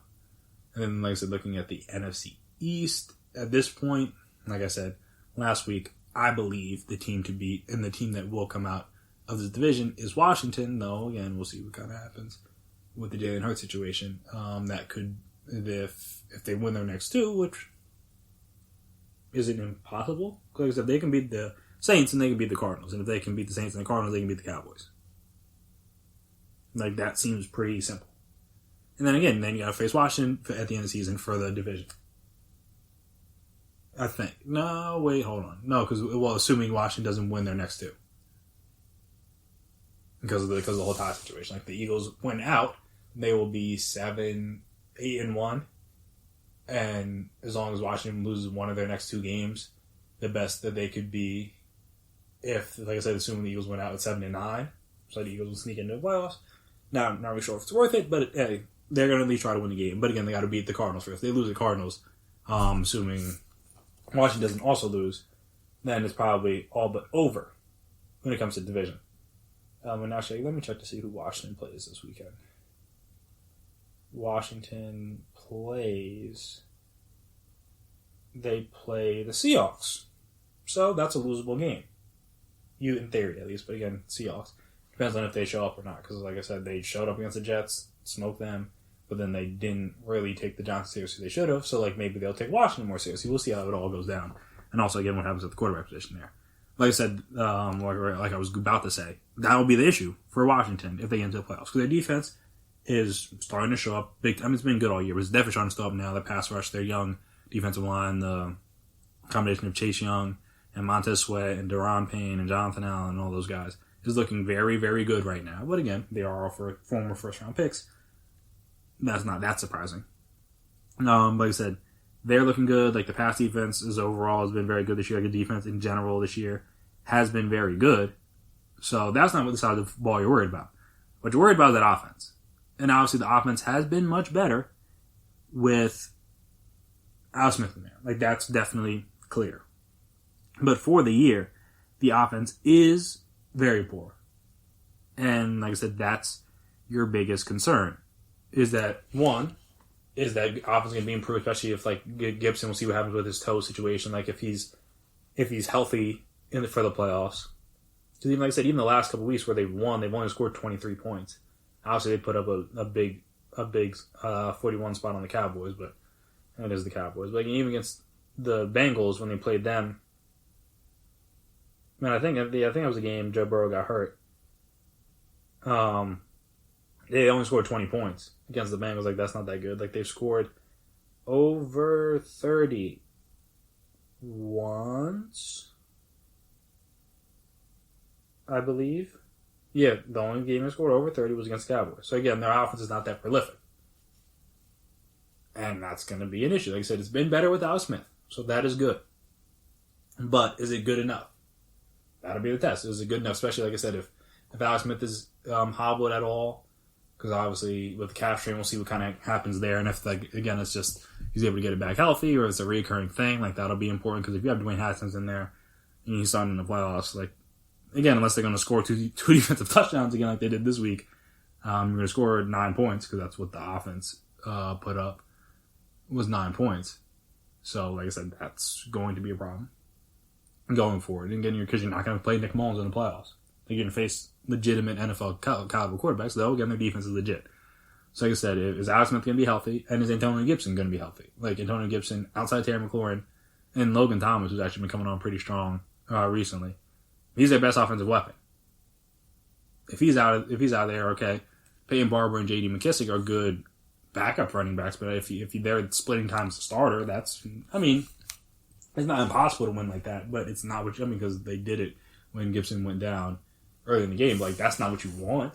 And then, like I said, looking at the NFC East at this point, like I said last week, I believe the team to beat and the team that will come out of this division is Washington. Though again, we'll see what kind of happens with the Jalen Hurts situation. That could, if they win their next 2, which isn't impossible. Like I said, they can beat the Saints and they can beat the Cardinals, and if they can beat the Saints and the Cardinals, they can beat the Cowboys. Like, that seems pretty simple. And then again, you got to face Washington at the end of the season for the division. I think. No, wait, hold on. No, because assuming Washington doesn't win their next 2. Because of the whole tie situation. Like, the Eagles win out, they will be 8-1. And as long as Washington loses one of their next 2 games, the best that they could be, if, like I said, assuming the Eagles went out at 7-9, so the Eagles will sneak into the playoffs. Now, I'm not really sure if it's worth it, but hey, they're going to at least try to win the game. But again, they got to beat the Cardinals first. If they lose the Cardinals, assuming Washington doesn't also lose, then it's probably all but over when it comes to division. And actually, let me check to see who Washington plays this weekend. Washington they play the Seahawks. So that's a losable game. In theory, at least. But again, Seahawks. Depends on if they show up or not. Because like I said, they showed up against the Jets, smoked them, but then they didn't really take the Giants seriously they should have. So like maybe they'll take Washington more seriously. We'll see how it all goes down. And also, again, what happens at the quarterback position there. Like I said, like I was about to say, that will be the issue for Washington if they get into the playoffs. Because their defense is starting to show up big time. It's been good all year, but it's definitely starting to show up now. The pass rush, their young defensive line, the combination of Chase Young and Montez Sweat and Deron Payne and Jonathan Allen and all those guys is looking very, very good right now. But again, they are all for former first-round picks. That's not that surprising. Like I said, they're looking good. Like, the pass defense has been very good this year. Like, the defense in general this year has been very good. So that's not what the side of the ball you're worried about. What you're worried about is that offense. And obviously the offense has been much better with Al Smith in there. Like, that's definitely clear. But for the year, the offense is very poor. And like I said, that's your biggest concern. Is that offense going to be improved, especially if like Gibson, we'll see what happens with his toe situation. Like, if he's healthy for the playoffs. Because even like I said, even the last couple weeks where they've won, they've only scored 23 points. Obviously, they put up a big 41 spot on the Cowboys, but it is the Cowboys. But even against the Bengals when they played them, man, I think it was a game Joe Burrow got hurt. They only scored 20 points against the Bengals. Like, that's not that good. Like, they've scored over 30 once, I believe. Yeah, the only game they scored over 30 was against the Cowboys. So, again, their offense is not that prolific. And that's going to be an issue. Like I said, it's been better without Smith. So, that is good. But is it good enough? That'll be the test. Is it good enough? Especially, like I said, if Alex Smith is hobbled at all, because obviously with the calf strain, we'll see what kind of happens there. And if, like, again, it's just he's able to get it back healthy, or it's a recurring thing, like, that'll be important. Because if you have Dwayne Haskins in there and he's starting in the playoffs, like, again, unless they're going to score two defensive touchdowns again, like they did this week, you're going to score 9 points, because that's what the offense put up, was 9 points. So, like I said, that's going to be a problem going forward. And again, because you're not going to play Nick Mullins in the playoffs. You're going to face legitimate NFL caliber quarterbacks, though. Again, their defense is legit. So, like I said, is Alex Smith going to be healthy? And is Antonio Gibson going to be healthy? Like, Antonio Gibson, outside Terry McLaurin, and Logan Thomas, who's actually been coming on pretty strong recently. He's their best offensive weapon. If he's out there, okay. Peyton Barber and J.D. McKissick are good backup running backs, but if they're splitting time as a starter, it's not impossible to win like that, but it's not because they did it when Gibson went down early in the game. Like, that's not what you want.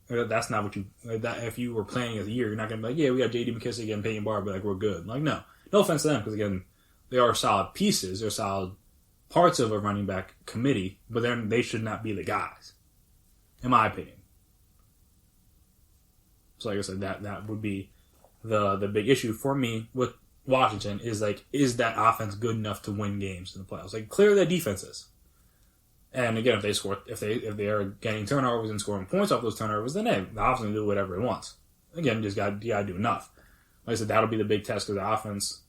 That's not what you, if you were playing as a year, you're not going to be like, yeah, we got J.D. McKissick and Peyton Barber, like, we're good. Like, no offense to them, because again, they are solid pieces, they're solid parts of a running back committee, but they should not be the guys, in my opinion. So, like I said, that would be the big issue for me with Washington is that offense good enough to win games in the playoffs? Like, clearly their defense is. And again, if they are getting turnovers and scoring points off those turnovers, then the offense can do whatever it wants. Again, you got to do enough. Like I said, that'll be the big test, because the offense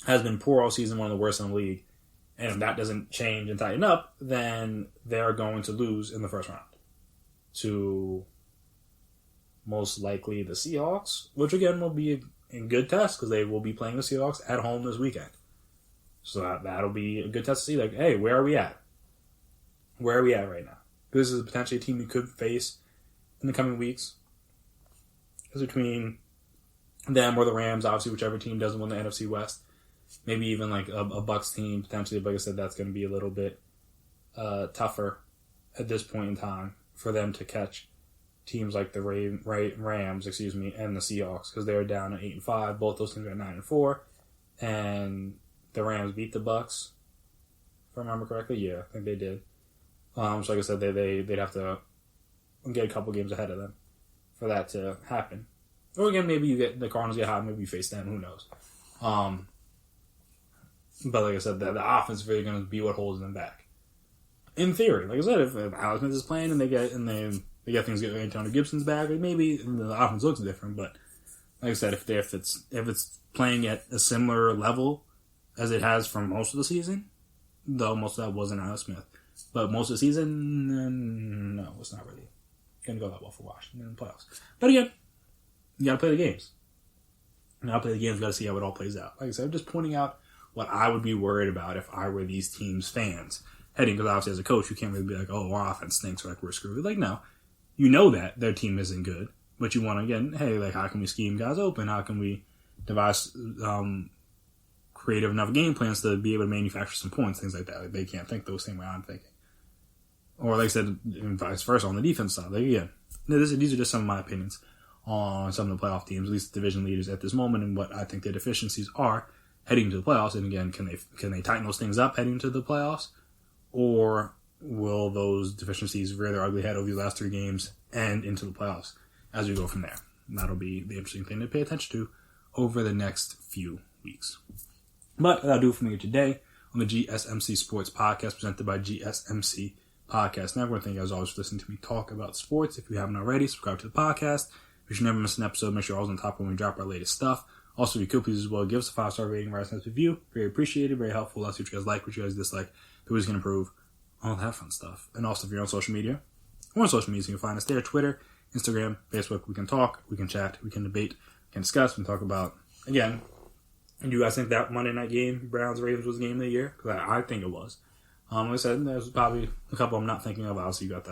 has been poor all season, one of the worst in the league. And if that doesn't change and tighten up, then they're going to lose in the first round to most likely the Seahawks, which again will be a good test, because they will be playing the Seahawks at home this weekend. So that'll be a good test to see, like, hey, where are we at? Where are we at right now? This is potentially a team you could face in the coming weeks. It's between them or the Rams, obviously, whichever team doesn't win the NFC West. Maybe even like a Bucs team, potentially. But like I said, that's going to be a little bit tougher at this point in time for them to catch teams like the Rams, and the Seahawks, because they're down at 8-5. Both those teams are at 9-4, and the Rams beat the Bucs, if I remember correctly. Yeah, I think they did. So like I said, they'd have to get a couple games ahead of them for that to happen. Or again, maybe you get the Cardinals get hot, maybe you face them. Who knows? But like I said, the offense is really going to be what holds them back. In theory, like I said, if Alex Smith is playing and they get things get Antonio Gibson's back, maybe the offense looks different. But like I said, if it's playing at a similar level as it has for most of the season, though most of that wasn't Alex Smith, but most of the season, no, it's not really going to go that well for Washington in the playoffs. But again, you got to play the games. You got to play the games. You got to see how it all plays out. Like I said, I'm just pointing out what I would be worried about if I were these teams' fans heading, because obviously as a coach, you can't really be like, oh, our offense stinks, or like we're screwed. Like, no, you know that their team isn't good, but you want to, again, hey, like, how can we scheme guys open? How can we devise creative enough game plans to be able to manufacture some points, things like that. Like, they can't think the same way I'm thinking. Or like I said, vice versa on the defense side. Like, again, these are just some of my opinions on some of the playoff teams, at least the division leaders at this moment, and what I think their deficiencies are heading to the playoffs. And again, can they tighten those things up heading to the playoffs? Or will those deficiencies rear their ugly head over the last 3 games and into the playoffs as we go from there? And that'll be the interesting thing to pay attention to over the next few weeks. But that'll do it for me today on the GSMC Sports Podcast, presented by GSMC Podcast Network. Thank you guys always for listening to me talk about sports. If you haven't already, subscribe to the podcast. You should never miss an episode. Make sure you're always on top when we drop our latest stuff. Also, if you could, please as well give us a 5-star rating, write us a nice review. Very appreciated, very helpful. Let's see what you guys like, what you guys dislike, who is going to improve, all that fun stuff. And also, if you're on social media, we're on social media, so you can find us there: Twitter, Instagram, Facebook. We can talk, we can chat, we can debate, we can discuss, we can talk about, again, do you guys think that Monday night game, Browns-Ravens, was the game of the year? Because I think it was. Like I said, there's probably a couple I'm not thinking of. Obviously, you got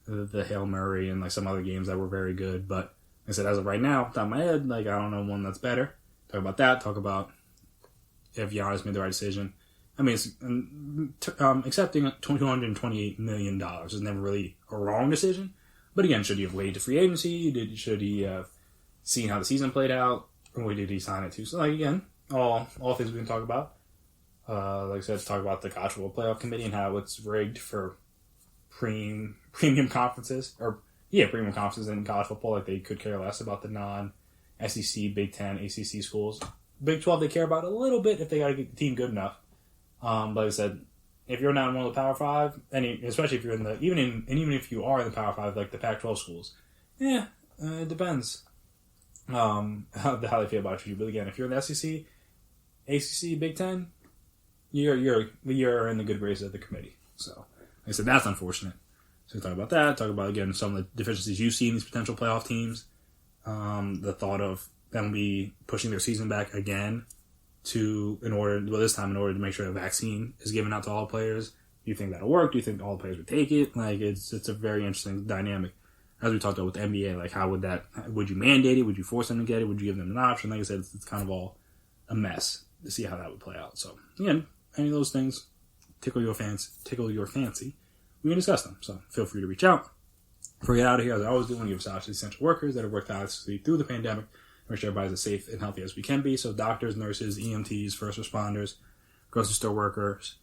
the Hail Murray and like some other games that were very good. But like I said, as of right now, top of my head, like I don't know one that's better. Talk about that. Talk about if Giannis made the right decision. I mean, accepting $228 million is never really a wrong decision. But again, should he have waited to free agency? Should he have seen how the season played out? Or did he sign it to? So, like, again, all things we can talk about. Like I said, talk about the college football playoff committee and how it's rigged for premium conferences. Premium conferences in college football. Like, they could care less about the non-SEC, Big Ten, ACC schools. Big 12, they care about a little bit if they got to get the team good enough. But like I said, if you're not in one of the Power 5, especially if you're in even if you are in the Power 5, like the Pac-12 schools, it depends how they feel about you. But again, if you're in the SEC, ACC, Big Ten, you're in the good graces of the committee. So, like I said, that's unfortunate. So we talk about that. Talk about, again, some of the deficiencies you see in these potential playoff teams. The thought of them be pushing their season back again this time in order to make sure a vaccine is given out to all players. Do you think that'll work? Do you think all the players would take it? Like, it's a very interesting dynamic. As we talked about with the NBA, like, would you mandate it? Would you force them to get it? Would you give them an option? Like I said, it's kind of all a mess to see how that would play out. So, again, any of those things tickle your fancy, we can discuss them. So, feel free to reach out. Before we get out of here, as I always do, I want to give a shout out to the essential workers that have worked tirelessly through the pandemic. Make sure everybody's as safe and healthy as we can be. So doctors, nurses, EMTs, first responders, grocery store workers.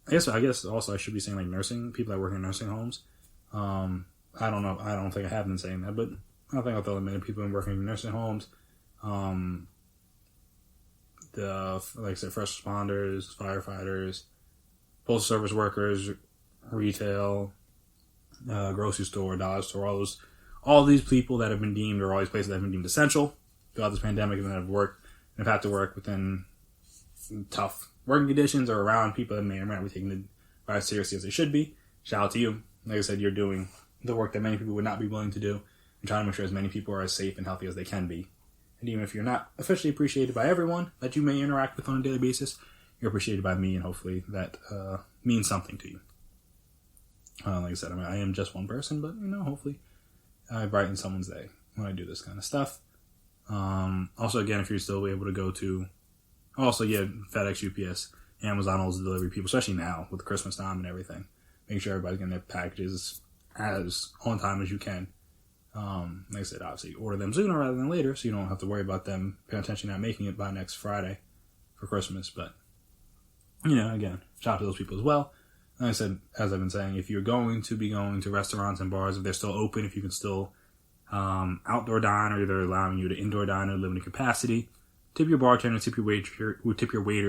I guess also I should be saying like nursing, people that work in nursing homes. I don't know. I don't think I have been saying that, but I don't think I'll throw them in. People working in nursing homes. Like I said, first responders, firefighters, postal service workers, retail, grocery store, dollar store, all these people that have been deemed, or all these places that have been deemed essential throughout this pandemic and that have had to work within tough working conditions or around people that may or may not be taking the virus seriously as they should be. Shout out to you. Like I said, you're doing the work that many people would not be willing to do and trying to make sure as many people are as safe and healthy as they can be. And even if you're not officially appreciated by everyone that you may interact with on a daily basis, you're appreciated by me, and hopefully that means something to you. Like I said, I am just one person, but hopefully I brighten someone's day when I do this kind of stuff. Also, again, if you're still able to go to, FedEx, UPS, Amazon, all those delivery people, especially now with Christmas time and everything, make sure everybody's getting their packages as on time as you can. Like I said, obviously order them sooner rather than later, so you don't have to worry about them potentially not making it by next Friday for Christmas. But again, shout out to those people as well. Like I said, as I've been saying, if you're going to be going to restaurants and bars, if they're still open, if you can still outdoor dine, or they're allowing you to indoor dine in limited capacity, tip your bartender, tip your waiters,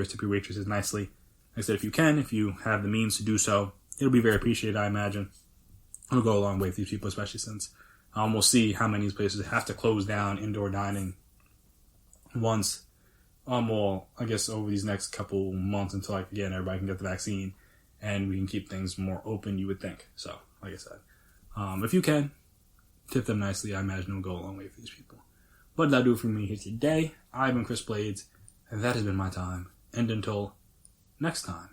tip your waitresses nicely. Like I said, if you have the means to do so, it'll be very appreciated, I imagine. It'll go a long way for these people, especially since we'll see how many of these places have to close down indoor dining once, I guess over these next couple months until, again, everybody can get the vaccine and we can keep things more open, you would think. So, like I said, if you can, tip them nicely. I imagine it'll go a long way for these people. But that'll do it for me here today. I've been Chris Blades, and that has been my time. And until next time,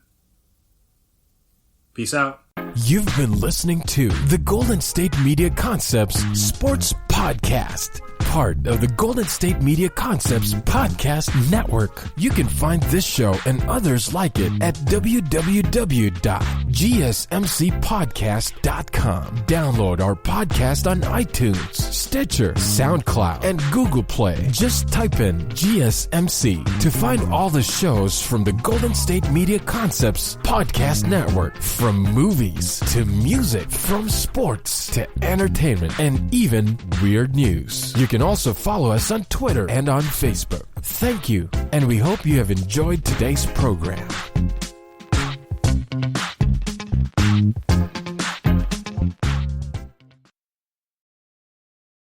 peace out. You've been listening to the Golden State Media Concepts Sports Podcast, part of the Golden State Media Concepts Podcast Network. You can find this show and others like it at www.gsmcpodcast.com. Download our podcast on iTunes, Stitcher, SoundCloud, and Google Play. Just type in GSMC to find all the shows from the Golden State Media Concepts Podcast Network, from movies to music, from sports to entertainment, and even weird news. You can also follow us on Twitter and on Facebook. Thank you, and we hope you have enjoyed today's program.